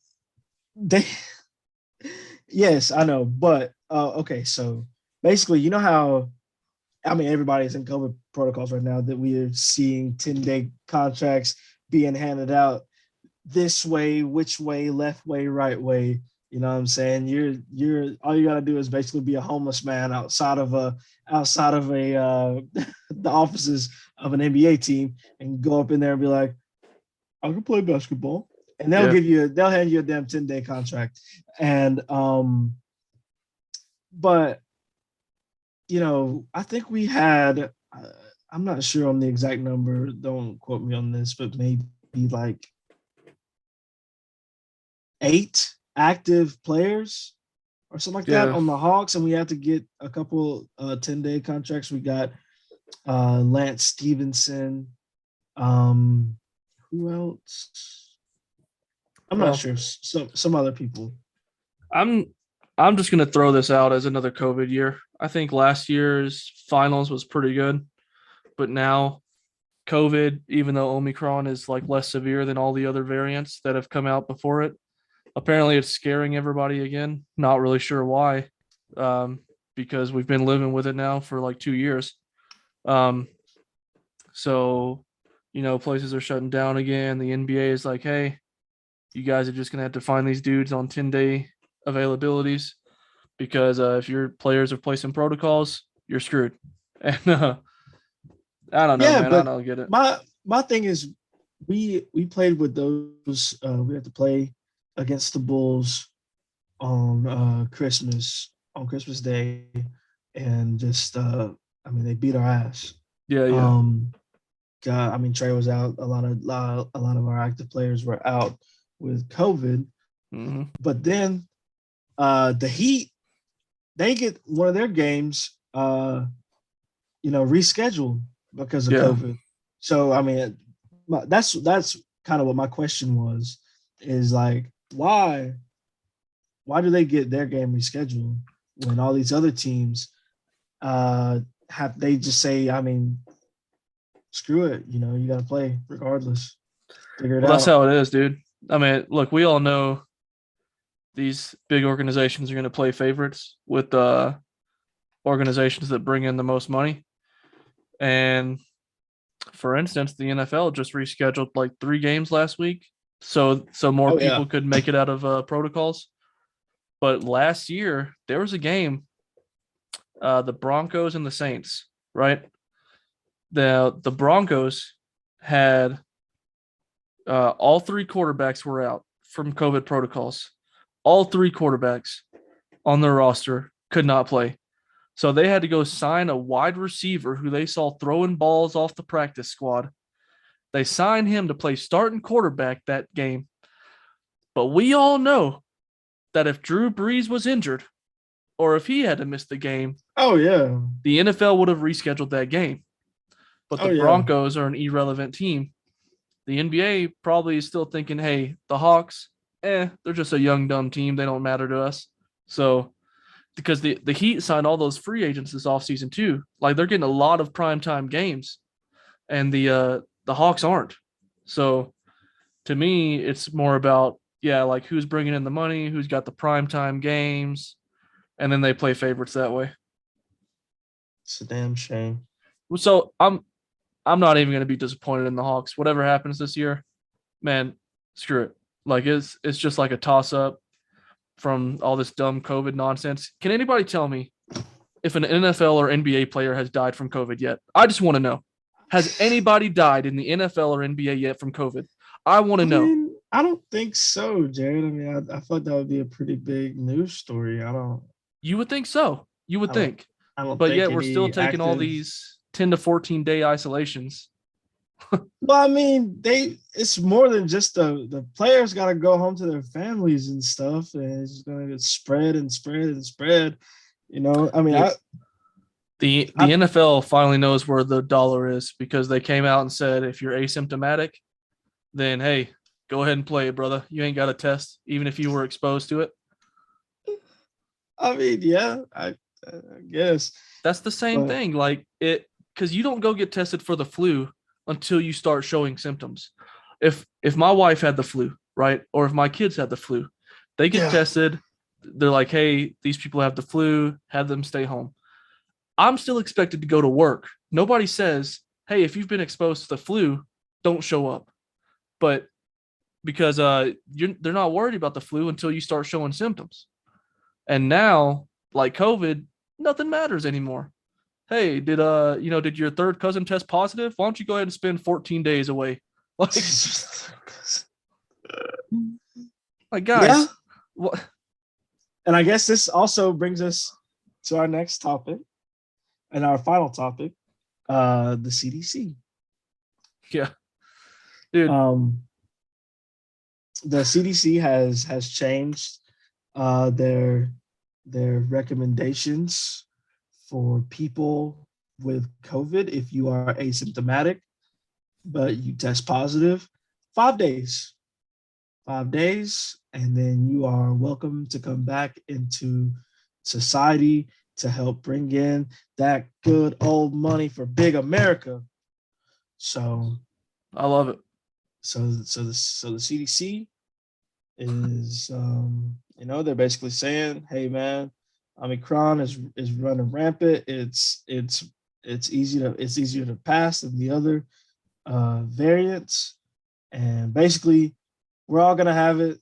[SPEAKER 2] yes, I know, but okay, so basically, you know how I mean everybody's in COVID protocols right now that we are seeing 10-day contracts being handed out this way, which way, left way, right way. You know what I'm saying? You're all you gotta do is basically be a homeless man outside of a the offices of an NBA team and go up in there and be like, I can play basketball. And they'll hand you a damn 10-day contract. And but I think we had I'm not sure on the exact number, don't quote me on this, but maybe like 8 active players or something like that on the Hawks, and we had to get a couple 10-day contracts. We got Lance Stevenson. Who else? I'm not sure. Some other people.
[SPEAKER 3] I'm just gonna throw this out as another COVID year. I think last year's finals was pretty good, but now COVID, even though Omicron is like less severe than all the other variants that have come out before it, apparently it's scaring everybody again. Not really sure why, because we've been living with it now for like 2 years. So, places are shutting down again. The NBA is like, hey, you guys are just gonna have to find these dudes on 10-day availabilities because if your players are placing protocols, you're screwed. And I don't know, man. I don't get it.
[SPEAKER 2] My thing is, we played with those. We had to play against the Bulls on Christmas Day, and just they beat our ass.
[SPEAKER 3] Yeah.
[SPEAKER 2] God, I mean, Trey was out. A lot of our active players were out with COVID.
[SPEAKER 3] Mm-hmm.
[SPEAKER 2] But then the Heat, they get one of their games, rescheduled because of COVID. So I mean, that's kind of what my question was, is like, why do they get their game rescheduled when all these other teams they just say, I mean, screw it, you know, you got to play regardless. Figure it
[SPEAKER 3] Well, that's
[SPEAKER 2] out.
[SPEAKER 3] how it is, dude. I mean, look, we all know these big organizations are going to play favorites with organizations that bring in the most money. And for instance, the NFL just rescheduled like 3 games last week, so more people could make it out of protocols. But last year there was a game, the Broncos and the Saints, right? The Broncos had all 3 quarterbacks were out from COVID protocols. All 3 quarterbacks on their roster could not play. So they had to go sign a wide receiver who they saw throwing balls off the practice squad. They signed him to play starting quarterback that game. But we all know that if Drew Brees was injured or if he had to miss the game, the NFL would have rescheduled that game. But the Broncos are an irrelevant team. The NBA probably is still thinking, hey, the Hawks, they're just a young, dumb team. They don't matter to us. So, because the Heat signed all those free agents this offseason too. Like, they're getting a lot of primetime games. And the Hawks aren't. So, to me, it's more about, like who's bringing in the money, who's got the primetime games, and then they play favorites that way.
[SPEAKER 2] It's a damn shame.
[SPEAKER 3] So, I'm not even going to be disappointed in the Hawks. Whatever happens this year, man, screw it. Like, it's just like a toss-up from all this dumb COVID nonsense. Can anybody tell me if an NFL or NBA player has died from COVID yet? I just want to know. Has anybody died in the NFL or NBA yet from COVID? I want to know.
[SPEAKER 2] I don't think so, Jared. I mean, I thought that would be a pretty big news story.
[SPEAKER 3] You would think so. You would think.
[SPEAKER 2] But
[SPEAKER 3] yet we're still taking all these 10 to 14 day isolations.
[SPEAKER 2] Well, I mean, it's more than just the players got to go home to their families and stuff, and it's going to get spread and spread and spread. You know, I mean,
[SPEAKER 3] the NFL finally knows where the dollar is because they came out and said, if you're asymptomatic, then hey, go ahead and play it, brother. You ain't got a test, even if you were exposed to it.
[SPEAKER 2] I mean, yeah, I guess
[SPEAKER 3] that's the same thing. Like because you don't go get tested for the flu until you start showing symptoms. If my wife had the flu, right, or if my kids had the flu, they get tested. They're like, hey, these people have the flu, have them stay home. I'm still expected to go to work. Nobody says, hey, if you've been exposed to the flu, don't show up. But because they're not worried about the flu until you start showing symptoms. And now, like COVID, nothing matters anymore. Hey, did your third cousin test positive? Why don't you go ahead and spend 14 days away? Like guys, what?
[SPEAKER 2] And I guess this also brings us to our next topic and our final topic, the CDC.
[SPEAKER 3] Yeah, dude.
[SPEAKER 2] The CDC has changed their recommendations for people with COVID. If you are asymptomatic, but you test positive, 5 days, and then you are welcome to come back into society to help bring in that good old money for big America. So
[SPEAKER 3] I love it.
[SPEAKER 2] So the CDC is, they're basically saying, hey man, Omicron is running rampant. It's easier to pass than the other variants, and basically we're all gonna have it.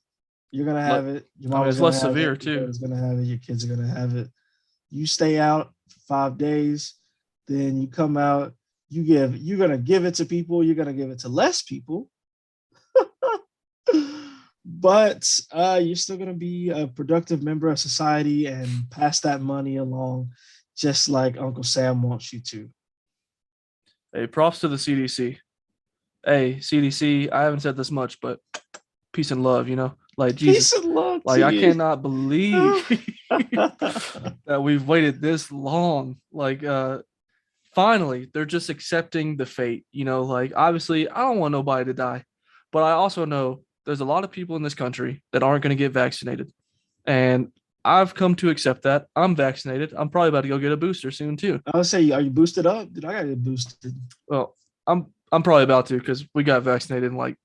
[SPEAKER 2] You're gonna have it. Your mom is
[SPEAKER 3] less severe too.
[SPEAKER 2] Your brother's gonna have it. Your kids are gonna have it. You stay out for 5 days, then you come out. You're gonna give it to people. You're gonna give it to less people. But you're still going to be a productive member of society and pass that money along, just like Uncle Sam wants you to.
[SPEAKER 3] Hey, props to the CDC. Hey, CDC, I haven't said this much, but peace and love, like Jesus.
[SPEAKER 2] Peace and love.
[SPEAKER 3] Like, I cannot believe that we've waited this long. Like, finally, they're just accepting the fate, like, obviously, I don't want nobody to die, but I also know there's a lot of people in this country that aren't going to get vaccinated. And I've come to accept that. I'm vaccinated. I'm probably about to go get a booster soon too.
[SPEAKER 2] I would say, are you boosted up? Dude, I gotta get boosted.
[SPEAKER 3] Well, I'm probably about to because we got vaccinated in like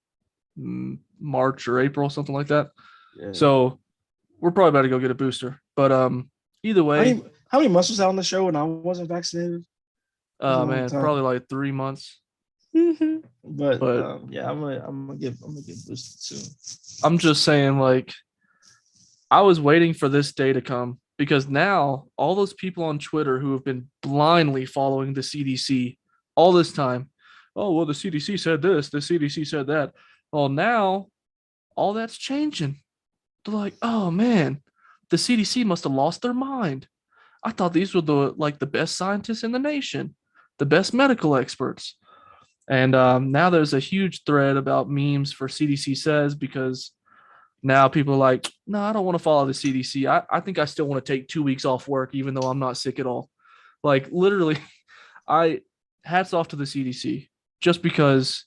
[SPEAKER 3] March or April, something like that.
[SPEAKER 2] Yeah.
[SPEAKER 3] So we're probably about to go get a booster. But either
[SPEAKER 2] How
[SPEAKER 3] way,
[SPEAKER 2] many how many months was I on the show when I wasn't vaccinated? It was a long
[SPEAKER 3] man, probably
[SPEAKER 2] time.
[SPEAKER 3] like 3 months.
[SPEAKER 2] But
[SPEAKER 3] But
[SPEAKER 2] yeah, I'm gonna get boosted soon.
[SPEAKER 3] I'm just saying, like, I was waiting for this day to come because now all those people on Twitter who have been blindly following the CDC all this time, oh, well, the CDC said this, the CDC said that. Well, now all that's changing. They're like, oh man, the CDC must have lost their mind. I thought these were the best scientists in the nation, the best medical experts. And now there's a huge thread about memes for CDC says because now people are like, no, I don't want to follow the CDC. I think I still want to take 2 weeks off work, even though I'm not sick at all. Like literally, I hats off to the CDC just because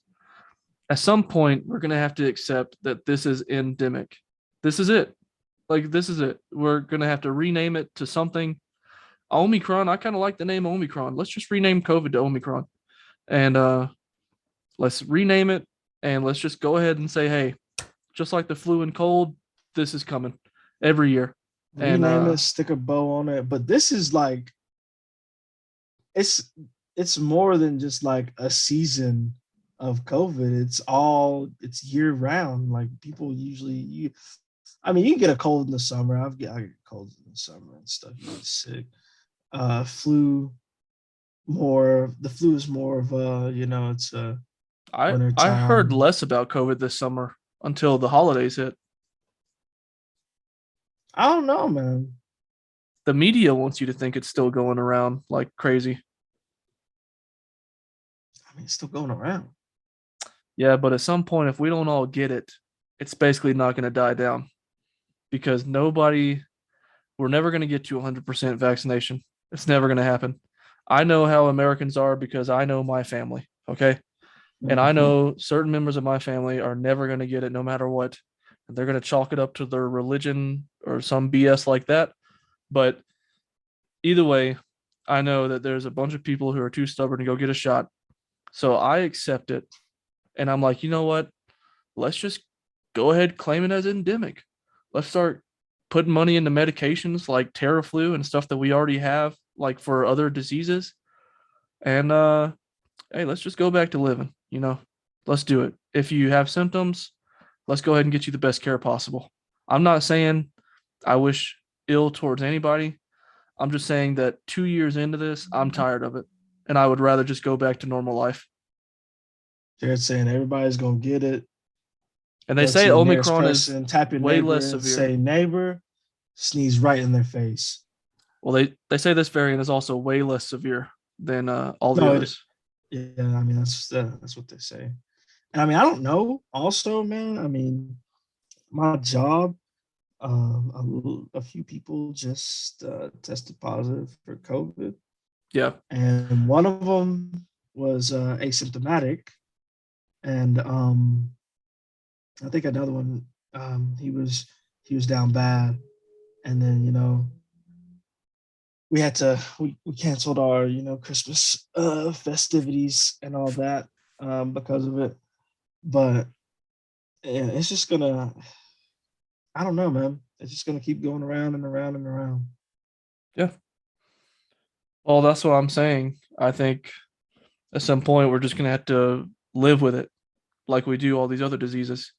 [SPEAKER 3] at some point we're gonna have to accept that this is endemic. This is it. Like this is it. We're gonna have to rename it to something. Omicron. I kind of like the name Omicron. Let's just rename COVID to Omicron, and let's rename it, and let's just go ahead and say, hey, just like the flu and cold, this is coming every year. And
[SPEAKER 2] Rename it, stick a bow on it. But this is like it's it's more than just like a season of COVID. It's year round. Like people usually I mean, you can get a cold in the summer. I get colds in the summer and stuff. You get sick. Flu more. The flu is more of a it's a winter
[SPEAKER 3] I heard
[SPEAKER 2] time.
[SPEAKER 3] less about COVID this summer until the holidays hit.
[SPEAKER 2] I don't know, man.
[SPEAKER 3] The media wants you to think it's still going around like crazy.
[SPEAKER 2] I mean, it's still going around.
[SPEAKER 3] Yeah, but at some point, if we don't all get it, it's basically not going to die down because we're never going to get to 100% vaccination. It's never going to happen. I know how Americans are because I know my family. Okay. And I
[SPEAKER 2] Mhm.
[SPEAKER 3] know certain members of my family are never going to get it no matter what. And they're going to chalk it up to their religion or some BS like that. But either way, I know that there's a bunch of people who are too stubborn to go get a shot. So I accept it. And I'm like, you know what? Let's just go ahead, claim it as endemic. Let's start putting money into medications like Terraflu and stuff that we already have, like for other diseases. And hey, let's just go back to living, you know. Let's do it. If you have symptoms, let's go ahead and get you the best care possible. I'm not saying I wish ill towards anybody. I'm just saying that 2 years into this, I'm tired of it. And I would rather just go back to normal life.
[SPEAKER 2] They're saying everybody's gonna get it.
[SPEAKER 3] And they
[SPEAKER 2] Go to
[SPEAKER 3] say
[SPEAKER 2] the nearest
[SPEAKER 3] Omicron is
[SPEAKER 2] person, tap your
[SPEAKER 3] way
[SPEAKER 2] neighbor,
[SPEAKER 3] less
[SPEAKER 2] and
[SPEAKER 3] severe.
[SPEAKER 2] say neighbor, sneeze right in their face.
[SPEAKER 3] Well, they say this variant is also way less severe than all the
[SPEAKER 2] No, it.
[SPEAKER 3] others.
[SPEAKER 2] Yeah, I mean that's what they say. And I mean, I don't know. Also, man, I mean, my job, a few people just tested positive for COVID,
[SPEAKER 3] Yeah.
[SPEAKER 2] and one of them was asymptomatic, and I think another one, he was down bad, and then we canceled our Christmas festivities and all that because of it. But yeah, it's just gonna. I don't know, man. It's just gonna keep going around and around and around.
[SPEAKER 3] Yeah. Well, that's what I'm saying. I think at some point we're just gonna have to live with it, like we do all these other diseases,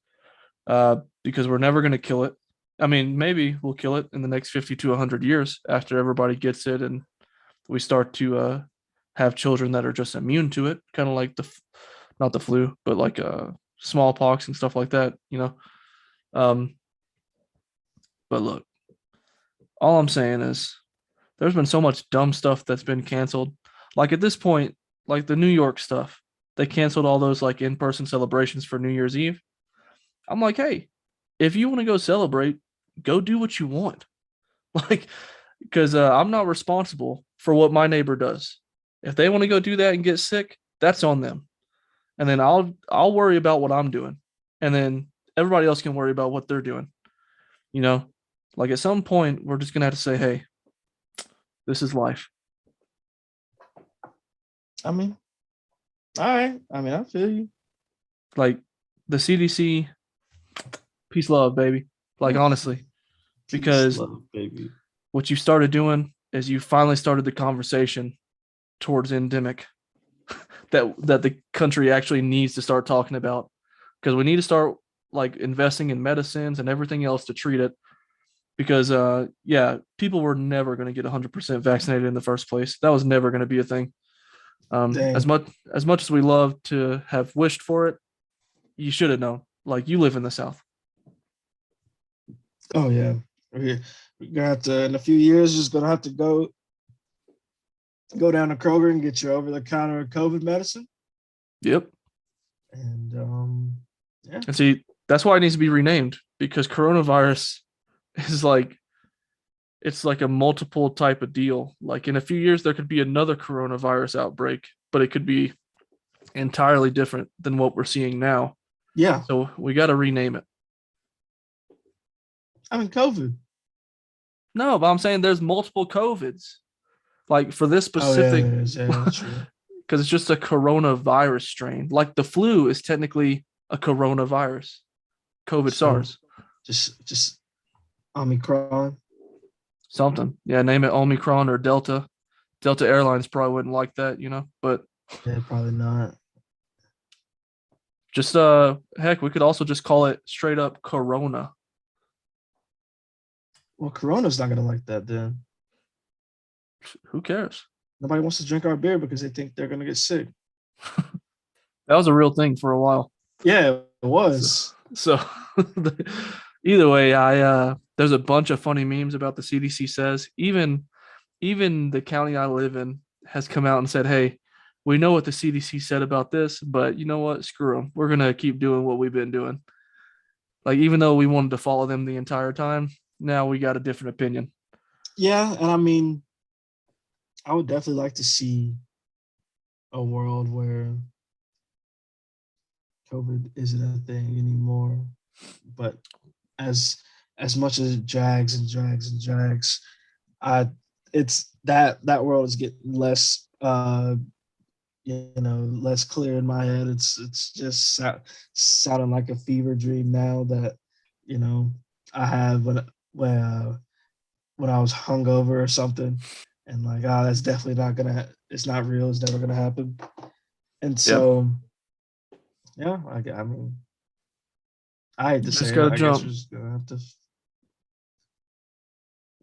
[SPEAKER 3] because we're never gonna kill it. I mean, maybe we'll kill it in the next 50 to 100 years after everybody gets it and we start to have children that are just immune to it, kind of like not the flu, but like smallpox and stuff like that. You know. Um, but look, all I'm saying is there's been so much dumb stuff that's been canceled. Like at this point, like the New York stuff, they canceled all those like in-person celebrations for New Year's Eve. I'm like, hey, if you want to go celebrate, go do what you want. Like, because I'm not responsible for what my neighbor does. If they want to go do that and get sick, that's on them. And then I'll worry about what I'm doing, and then everybody else can worry about what they're doing. You know, Like at some point, we're just gonna have to say, "Hey, this is life."
[SPEAKER 2] I mean, all right. I mean, I feel you.
[SPEAKER 3] Like the CDC, peace, love, baby. Like honestly,
[SPEAKER 2] Peace,
[SPEAKER 3] because
[SPEAKER 2] love, baby.
[SPEAKER 3] what you started doing is you finally started the conversation towards endemic that the country actually needs to start talking about, because we need to start like investing in medicines and everything else to treat it, because yeah, people were never going to get 100% vaccinated in the first place. That was never going to be a thing. As
[SPEAKER 2] Dang.
[SPEAKER 3] much as we love to have wished for it, you should have known. Like you live in the South.
[SPEAKER 2] Oh yeah. We're gonna have to in a few years. Just gonna have to go down to Kroger and get your over the counter COVID medicine.
[SPEAKER 3] Yep.
[SPEAKER 2] And yeah.
[SPEAKER 3] And see, that's why it needs to be renamed, because coronavirus is like, it's like a multiple type of deal. Like in a few years, there could be another coronavirus outbreak, but it could be entirely different than what we're seeing now.
[SPEAKER 2] Yeah.
[SPEAKER 3] So we got to rename it.
[SPEAKER 2] I mean COVID.
[SPEAKER 3] No, but I'm saying there's multiple COVIDs. Like for this
[SPEAKER 2] Oh yeah,
[SPEAKER 3] specific,
[SPEAKER 2] there is. Yeah, that's true.
[SPEAKER 3] because it's just a coronavirus strain. Like the flu is technically a coronavirus, COVID
[SPEAKER 2] So
[SPEAKER 3] SARS.
[SPEAKER 2] just Omicron.
[SPEAKER 3] Something. Yeah, name it Omicron or Delta. Delta Airlines probably wouldn't like that, but
[SPEAKER 2] Yeah, probably not.
[SPEAKER 3] just heck, we could also just call it straight up Corona.
[SPEAKER 2] Well, Corona's not gonna like that then.
[SPEAKER 3] Who cares?
[SPEAKER 2] Nobody wants to drink our beer because they think they're gonna get sick.
[SPEAKER 3] That was a real thing for a while.
[SPEAKER 2] Yeah, it was.
[SPEAKER 3] So either way, I there's a bunch of funny memes about the CDC says. Even the county I live in has come out and said, "Hey, we know what the CDC said about this, but you know what? Screw them. We're gonna keep doing what we've been doing." Like even though we wanted to follow them the entire time, now we got a different opinion.
[SPEAKER 2] Yeah, and I mean, I would definitely like to see a world where COVID isn't a thing anymore. But as much as it drags and drags and drags, I it's that world is getting less less clear in my head. It's just sounding like a fever dream now that I had when I was hungover or something, and like, that's definitely not gonna. It's not real. It's never gonna happen. And
[SPEAKER 3] Yeah,
[SPEAKER 2] so, yeah, I mean, I hate to
[SPEAKER 3] just
[SPEAKER 2] say it.
[SPEAKER 3] gotta
[SPEAKER 2] I guess we're
[SPEAKER 3] jump.
[SPEAKER 2] just gonna have to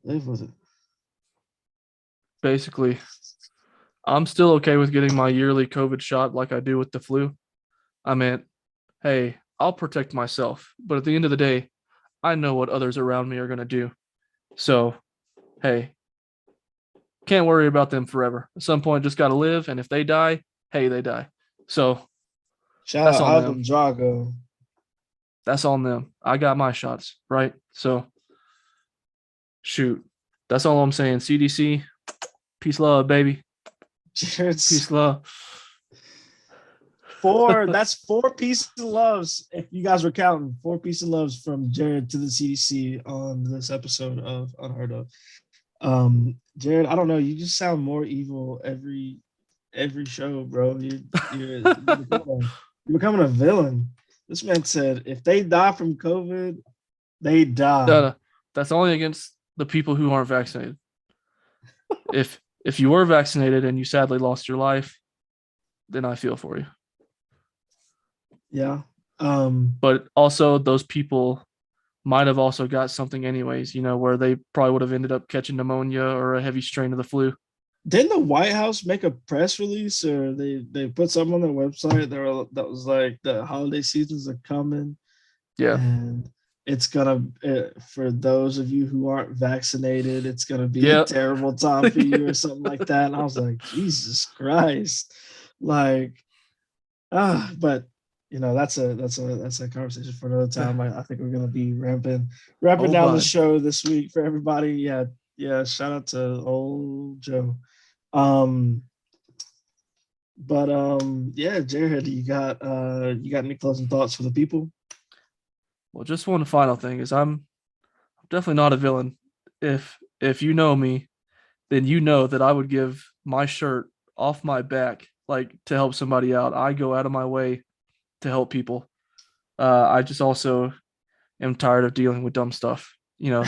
[SPEAKER 2] live with it.
[SPEAKER 3] Basically, I'm still okay with getting my yearly COVID shot like I do with the flu. I mean, hey, I'll protect myself, but at the end of the day, I know what others around me are gonna do. So, hey, can't worry about them forever. At some point, just gotta live, and if they die, hey, they die. So
[SPEAKER 2] Shout
[SPEAKER 3] that's
[SPEAKER 2] out
[SPEAKER 3] on them.
[SPEAKER 2] Ivan Drago.
[SPEAKER 3] That's on them. I got my shots, right? So shoot. That's all I'm saying. CDC, peace, love, baby.
[SPEAKER 2] Jared's
[SPEAKER 3] Peace, love.
[SPEAKER 2] that's 4 pieces of loves. If you guys were counting, 4 pieces of loves from Jared to the CDC on this episode of Unheard of. Jared, I don't know. You just sound more evil every show, bro. You're becoming a villain. This man said if they die from COVID, they die.
[SPEAKER 3] No, that's only against the people who aren't vaccinated. If you were vaccinated and you sadly lost your life, then I feel for you.
[SPEAKER 2] Yeah.
[SPEAKER 3] But also those people might have also got something anyways, where they probably would have ended up catching pneumonia or a heavy strain of the flu.
[SPEAKER 2] Didn't the White House make a press release, or they put something on their website that was like the holiday seasons are coming?
[SPEAKER 3] Yeah.
[SPEAKER 2] And it's gonna for those of you who aren't vaccinated, it's gonna be a terrible time for you or something like that. And I was like, Jesus Christ, like, but that's a conversation for another time. I think we're gonna be ramping down the show this week for everybody. Yeah. Shout out to old Joe. Yeah, Jared, you got any closing thoughts for the people?
[SPEAKER 3] Well, just one final thing is I'm definitely not a villain. If you know me, then you know that I would give my shirt off my back like to help somebody out. I go out of my way to help people. I just also am tired of dealing with dumb stuff, you know.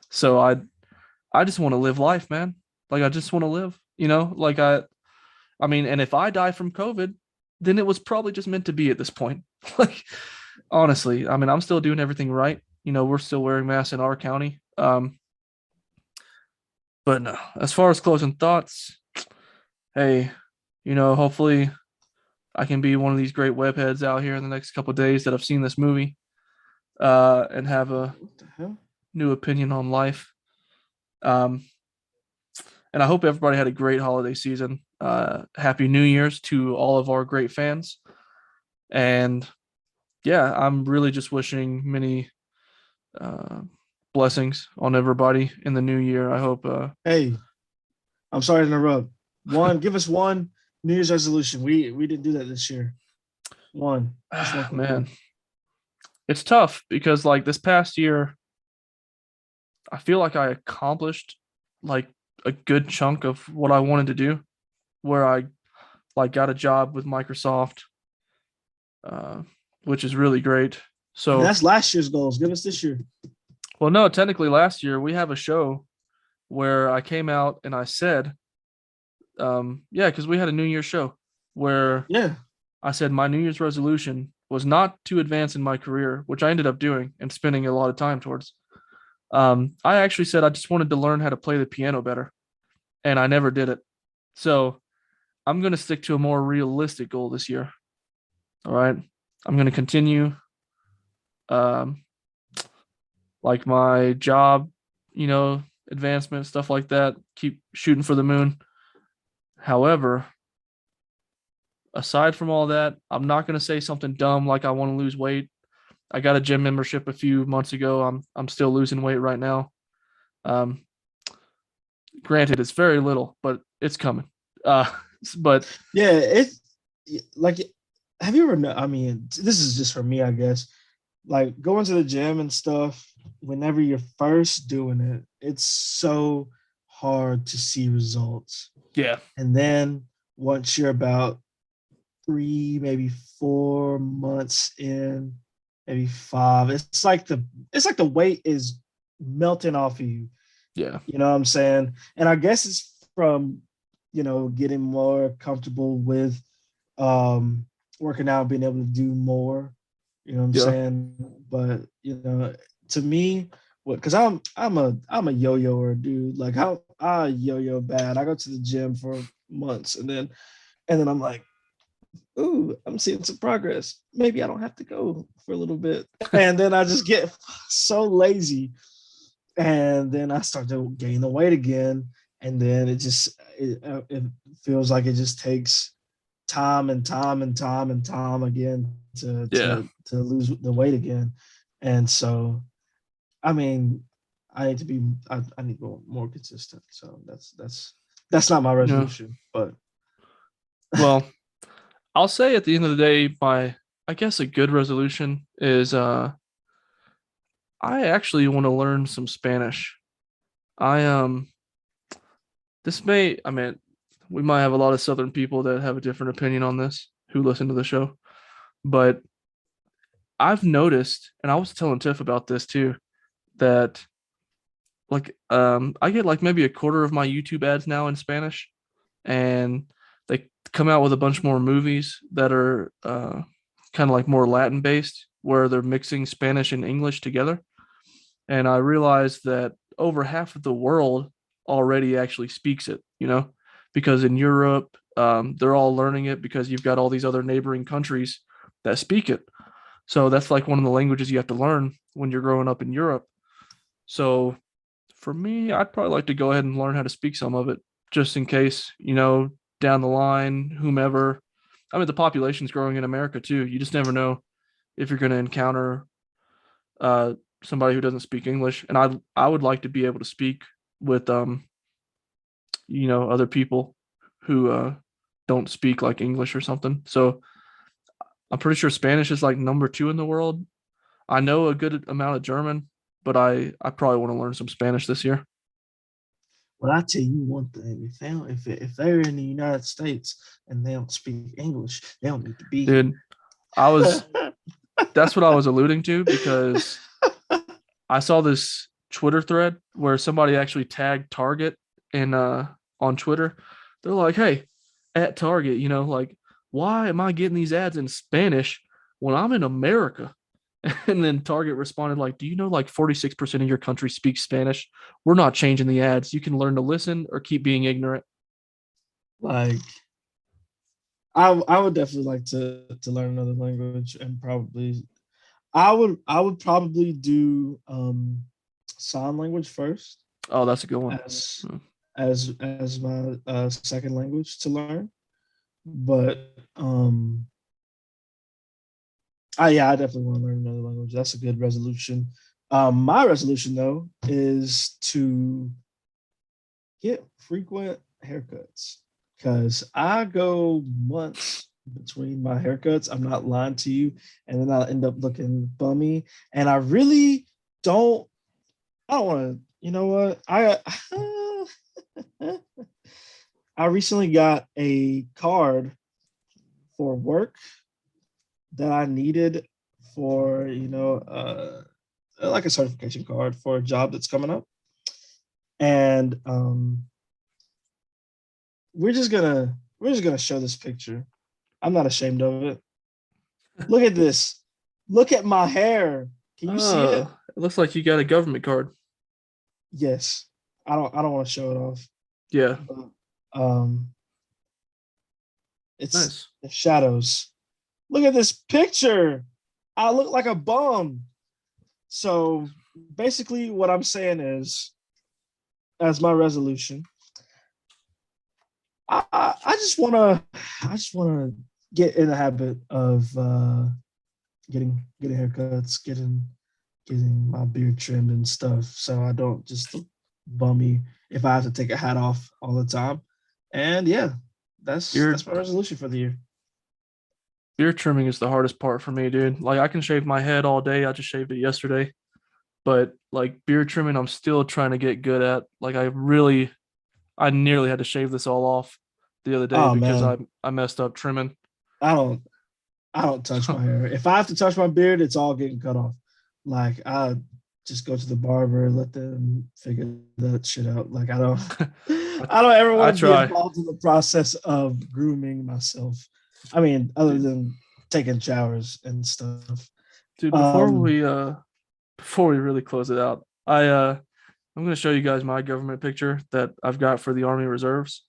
[SPEAKER 3] So I just want to live life, man. Like I just want to live, you know. Like I mean, and if I die from COVID, then it was probably just meant to be at this point. Like honestly, I mean, I'm still doing everything right. You know, we're still wearing masks in our county. But no, as far as closing thoughts, hey, you know, hopefully I can be one of these great webheads out here in the next couple of days that have seen this movie, and have a
[SPEAKER 2] What the hell?
[SPEAKER 3] new opinion on life. Um, and I hope everybody had a great holiday season. Happy New Year's to all of our great fans. And yeah, I'm really just wishing many uh, blessings on everybody in the new year. I hope.
[SPEAKER 2] Hey, I'm sorry to interrupt. Give us one New Year's resolution. We didn't do that this year. One. Just one quick
[SPEAKER 3] Man,
[SPEAKER 2] one.
[SPEAKER 3] it's tough because like this past year, I feel like I accomplished like a good chunk of what I wanted to do, where I like got a job with Microsoft, uh, which is really great.
[SPEAKER 2] And
[SPEAKER 3] So,
[SPEAKER 2] that's last year's goals. Give us this year.
[SPEAKER 3] well, no, technically last year we have a show where I came out and I said, yeah, because we had a New Year's show where
[SPEAKER 2] Yeah.
[SPEAKER 3] I said my New Year's resolution was not to advance in my career, which I ended up doing and spending a lot of time towards. I actually said I just wanted to learn how to play the piano better, and I never did it. So I'm going to stick to a more realistic goal this year. All right. I'm going to continue, um, like my job, you know, advancement, stuff like that, keep shooting for the moon. However, aside from all that, I'm not going to say something dumb like I want to lose weight. I got a gym membership a few months ago. I'm still losing weight right now. Um, Granted, it's very little, but it's coming. Uh, but
[SPEAKER 2] Yeah, it's like, have you ever I mean, this is just for me, I guess. Like going to the gym and stuff, whenever you're first doing it, it's so hard to see results.
[SPEAKER 3] yeah,
[SPEAKER 2] And then once you're about 3, maybe 4 months in, maybe 5, it's like the weight is melting off of you.
[SPEAKER 3] yeah,
[SPEAKER 2] You know what I'm saying? And I guess it's from, getting more comfortable with um working out, being able to do more. You know what I'm
[SPEAKER 3] yeah,
[SPEAKER 2] saying? But to me, because I'm a yo-yoer, dude. Like I yo-yo bad. I go to the gym for months and then I'm like, ooh, I'm seeing some progress. Maybe I don't have to go for a little bit. And then I just get so lazy. And then I start to gain the weight again. And then it feels like it just takes time and time and time and time again to
[SPEAKER 3] yeah.
[SPEAKER 2] lose the weight again. And so, I mean, I need to go more consistent. So that's not my
[SPEAKER 3] Yeah.
[SPEAKER 2] resolution, but
[SPEAKER 3] Well, I'll say at the end of the day, I guess a good resolution is I actually want to learn some Spanish. I this may I mean we might have a lot of southern people that have a different opinion on this who listen to the show, but I've noticed, and I was telling Tiff about this too, that like I get like maybe a quarter of my YouTube ads now in Spanish, and they come out with a bunch more movies that are kind of like more Latin based, where they're mixing Spanish and English together. And I realized that over half of the world already actually speaks it, you know, because in Europe, they're all learning it because you've got all these other neighboring countries that speak it. So that's like one of the languages you have to learn when you're growing up in Europe. So for me, I'd probably like to go ahead and learn how to speak some of it just in case, you know, down the line, whomever. I mean, the population's growing in America too. You just never know if you're going to encounter uh, somebody who doesn't speak English, and I would like to be able to speak with you know, other people who don't speak like English or something. So I'm pretty sure Spanish is like number 2 in the world. I know a good amount of German, but I probably want to learn some Spanish this year.
[SPEAKER 2] But I tell you one thing: if they're in the United States and they don't speak English, they don't need to be
[SPEAKER 3] Dude, that's what I was alluding to, because I saw this Twitter thread where somebody actually tagged Target in on Twitter. They're like, "Hey, at Target, like, why am I getting these ads in Spanish when I'm in America?" And then Target responded like, "Do you know like 46% of your country speaks Spanish? We're not changing the ads. You can learn to listen or keep being ignorant."
[SPEAKER 2] like. I would definitely like to learn another language, and probably I would probably do sign language first
[SPEAKER 3] Oh, that's a good one.
[SPEAKER 2] as
[SPEAKER 3] Hmm.
[SPEAKER 2] as my second language to learn. But I definitely want to learn another language. That's a good resolution. My resolution though is to get frequent haircuts, because I go months between my haircuts. I'm not lying to you, and then I'll end up looking bummy. And I really don't. I don't want to. You know what? I recently got a card for work that I needed for like a certification card for a job that's coming up, and we're just gonna show this picture. I'm not ashamed of it. Look at this. Look at my hair. Can you see it?
[SPEAKER 3] Oh, it looks like you got a government card.
[SPEAKER 2] Yes. I don't want to show it off.
[SPEAKER 3] Yeah,
[SPEAKER 2] But, um it's
[SPEAKER 3] nice.
[SPEAKER 2] the shadows. Look at this picture. I look like a bum. So basically what I'm saying is, as my resolution, I just wanna get in the habit of getting haircuts, getting my beard trimmed and stuff, so I don't just look bummy if I have to take a hat off all the time. And yeah, that's
[SPEAKER 3] Beard
[SPEAKER 2] my resolution for the year.
[SPEAKER 3] beard trimming is the hardest part for me, dude. Like I can shave my head all day. I just shaved it yesterday. But like beard trimming, I'm still trying to get good at. Like I nearly had to shave this all off the other day
[SPEAKER 2] Oh
[SPEAKER 3] because I
[SPEAKER 2] man,
[SPEAKER 3] I messed up trimming.
[SPEAKER 2] I don't I don't touch my hair. If I have to touch my beard, it's all getting cut off. Like I just go to the barber and let them figure that shit out. Like I don't
[SPEAKER 3] I,
[SPEAKER 2] I don't ever
[SPEAKER 3] I
[SPEAKER 2] want to be
[SPEAKER 3] try.
[SPEAKER 2] involved in the process of grooming myself. I mean, other
[SPEAKER 3] Dude,
[SPEAKER 2] than taking showers and stuff.
[SPEAKER 3] dude,
[SPEAKER 2] Um
[SPEAKER 3] before we really close it out, I'm gonna show you guys my government picture that I've got for the Army Reserves.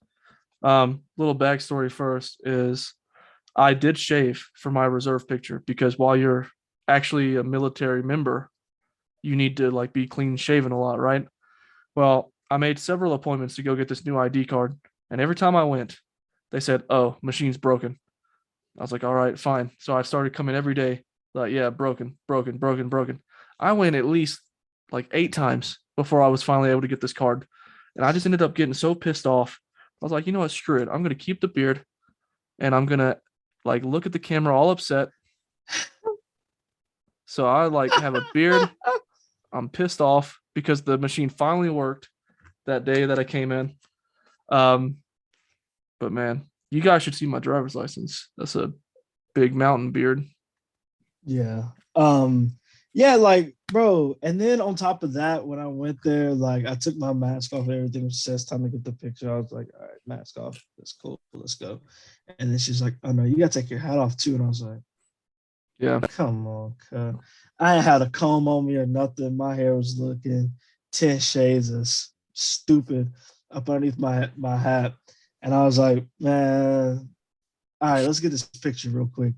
[SPEAKER 3] Little backstory first is I did shave for my reserve picture because while you're actually a military member, you need to like be clean shaven a lot, right? Well, I made several appointments to go get this new ID card, and every time I went, they said, "Oh, machine's broken." I was like, "All right, fine." So I started coming every day, like, "Yeah, broken, broken, broken, broken." I went at least like 8 times before I was finally able to get this card, and I just ended up getting so pissed off. I was like, "You know what? Screw it. I'm gonna keep the beard, and I'm gonna like look at the camera all upset." So I like have a beard. I'm pissed off because the machine finally worked that day that I came in. Um, but man, you guys should see my driver's license. That's a big mountain beard.
[SPEAKER 2] yeah. Yeah, like bro, and then on top of that, when I went there, like I took my mask off, everything was says time to get the picture. I was like, all right, mask off. That's cool. Let's go. And then she's like, oh no, you gotta take your hat off too. And I was like,
[SPEAKER 3] Yeah,
[SPEAKER 2] come on, cuz. I ain't had a comb on me or nothing. My hair was looking 10 shades of stupid up underneath my hat. And I was like, man, all right, let's get this picture real quick.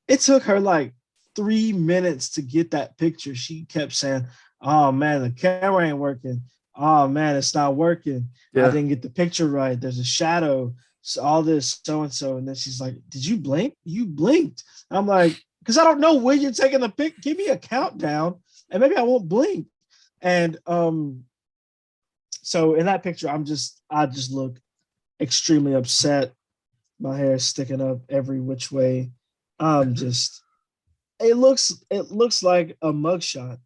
[SPEAKER 2] It took her like 3 minutes to get that picture. She kept saying, oh man, the camera ain't working. Oh man, it's not working. I
[SPEAKER 3] yeah,
[SPEAKER 2] didn't get the picture right. There's a shadow. So all this, so and so. And then she's like, did you blink? You blinked. I'm like, because I don't know when you're taking the pic. Give me a countdown and maybe I won't blink. And so in that picture, I just look extremely upset. My hair is sticking up every which way. I'm just it looks like a mugshot.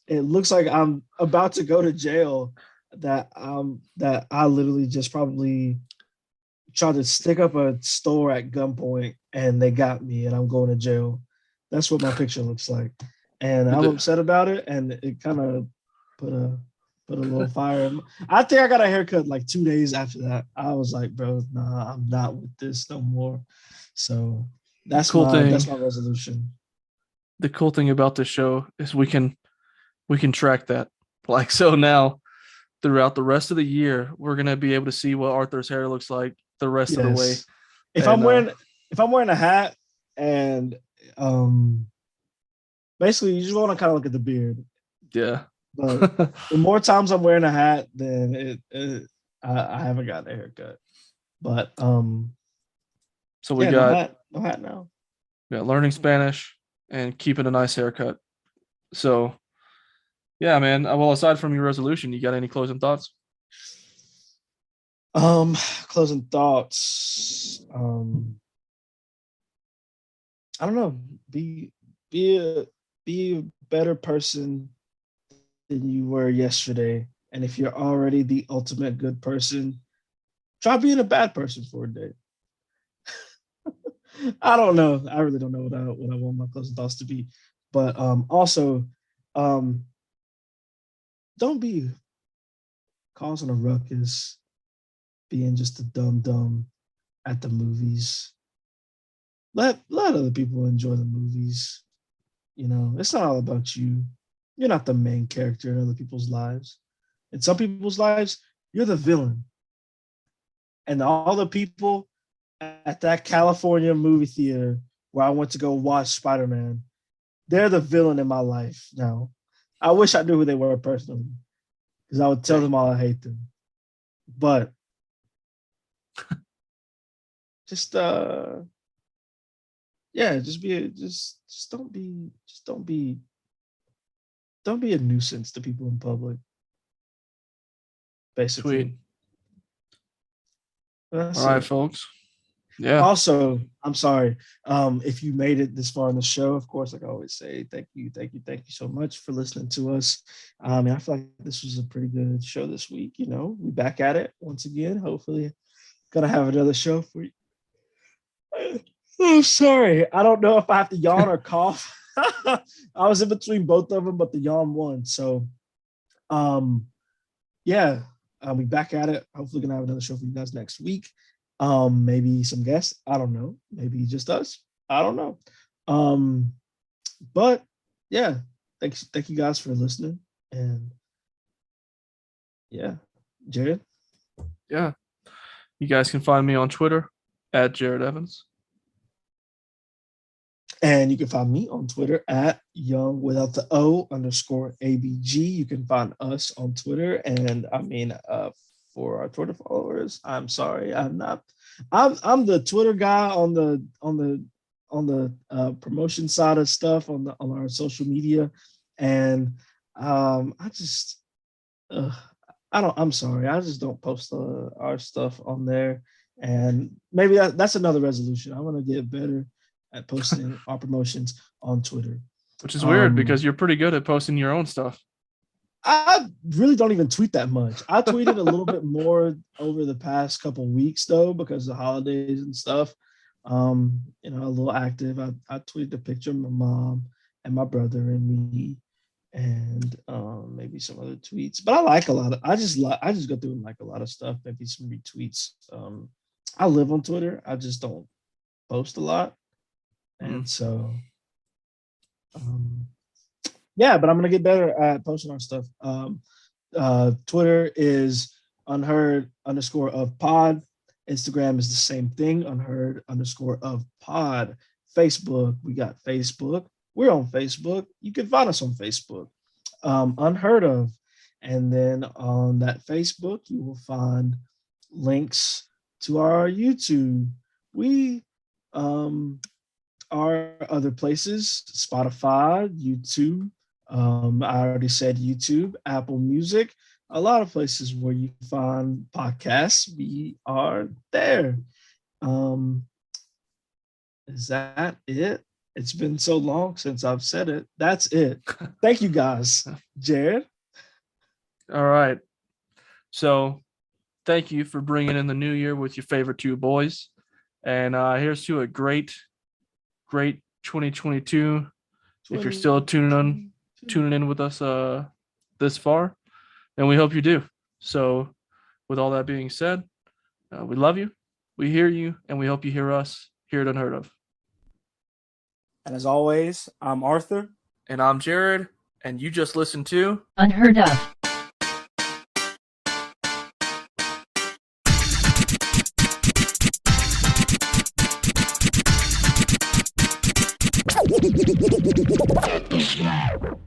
[SPEAKER 2] it looks like I'm about to go to jail. That I literally just probably tried to stick up a store at gunpoint and they got me and I'm going to jail. That's what my picture looks like. And I'm upset about it, and it kind of put a little fire. I think I got a haircut like 2 days after that. I was like, bro, nah, I'm not with this no more. So that's my resolution.
[SPEAKER 3] The cool thing about this show is we can track that. Like, so now throughout the rest of the year, we're gonna be able to see what Arthur's hair looks like the rest of the way.
[SPEAKER 2] If I'm wearing a hat and basically you just want to kind of look at the beard.
[SPEAKER 3] Yeah.
[SPEAKER 2] But the more times I'm wearing a hat, then I haven't gotten a haircut. But
[SPEAKER 3] so we got
[SPEAKER 2] no hat now.
[SPEAKER 3] We got learning Spanish and keeping a nice haircut. So yeah, man. Well, aside from your resolution, you got any closing thoughts?
[SPEAKER 2] Closing thoughts. I don't know. Be a better person than you were yesterday. And if you're already the ultimate good person, try being a bad person for a day. I don't know. I really don't know what I want my closing thoughts to be. But also, don't be causing a ruckus, being just a dumb at the movies. Let other people enjoy the movies. You know, it's not all about you. You're not the main character in other people's lives. In some people's lives, you're the villain. And all the people at that California movie theater where I went to go watch Spider-Man, they're the villain in my life now. I wish I knew who they were personally, because I would tell them all I hate them. But just don't be a nuisance to people in public. Basically.
[SPEAKER 3] Sweet. All right, folks. Yeah.
[SPEAKER 2] Also, I'm sorry. If you made it this far in the show, of course, like I always say, thank you so much for listening to us. I feel like this was a pretty good show this week. You know, we back at it once again. Hopefully, gonna have another show for you. Oh, sorry. I don't know if I have to yawn or cough. I was in between both of them, but the yawn won. So, yeah, we back at it. Hopefully, gonna have another show for you guys next week. Maybe some guests. I don't know. Maybe just us. I don't know. But yeah, thank you guys for listening. And yeah, Jerod.
[SPEAKER 3] Yeah, you guys can find me on Twitter at Jerod Evans.
[SPEAKER 2] And you can find me on Twitter at young without the O _ABG. You can find us on Twitter. And for our Twitter followers, I'm sorry, I'm the Twitter guy on the promotion side of stuff on our social media. And I'm sorry, I just don't post our stuff on there. And maybe that's another resolution. I want to get better at posting our promotions on Twitter.
[SPEAKER 3] Which is weird because you're pretty good at posting your own stuff.
[SPEAKER 2] I really don't even tweet that much. I tweeted a little bit more over the past couple of weeks though, because of the holidays and stuff. A little active. I tweeted a picture of my mom and my brother and me, and maybe some other tweets. But I like a lot of. I just go through and like a lot of stuff. Maybe some retweets. I live on Twitter. I just don't post a lot. And so, yeah, but I'm gonna get better at posting our stuff. Twitter is unheard_of_pod. Instagram is the same thing, unheard_of_pod. Facebook, we got Facebook. We're on Facebook. You can find us on Facebook, Unheard Of. And then on that Facebook, you will find links to our YouTube. We are other places, Spotify, YouTube. I already said YouTube, Apple Music, a lot of places where you find podcasts. We are there. Is that it? It's been so long since I've said it. That's it. Thank you guys. Jerod?
[SPEAKER 3] All right. So thank you for bringing in the new year with your favorite two boys. And here's to a great 2022. If you're still tuning in with us this far, and we hope you do. So with all that being said, we love you, we hear you, and we hope you hear us here at Unheard Of.
[SPEAKER 1] And as always, I'm Arthur.
[SPEAKER 3] And I'm Jerod, and you just listened to
[SPEAKER 4] Unheard Of.
[SPEAKER 5] At the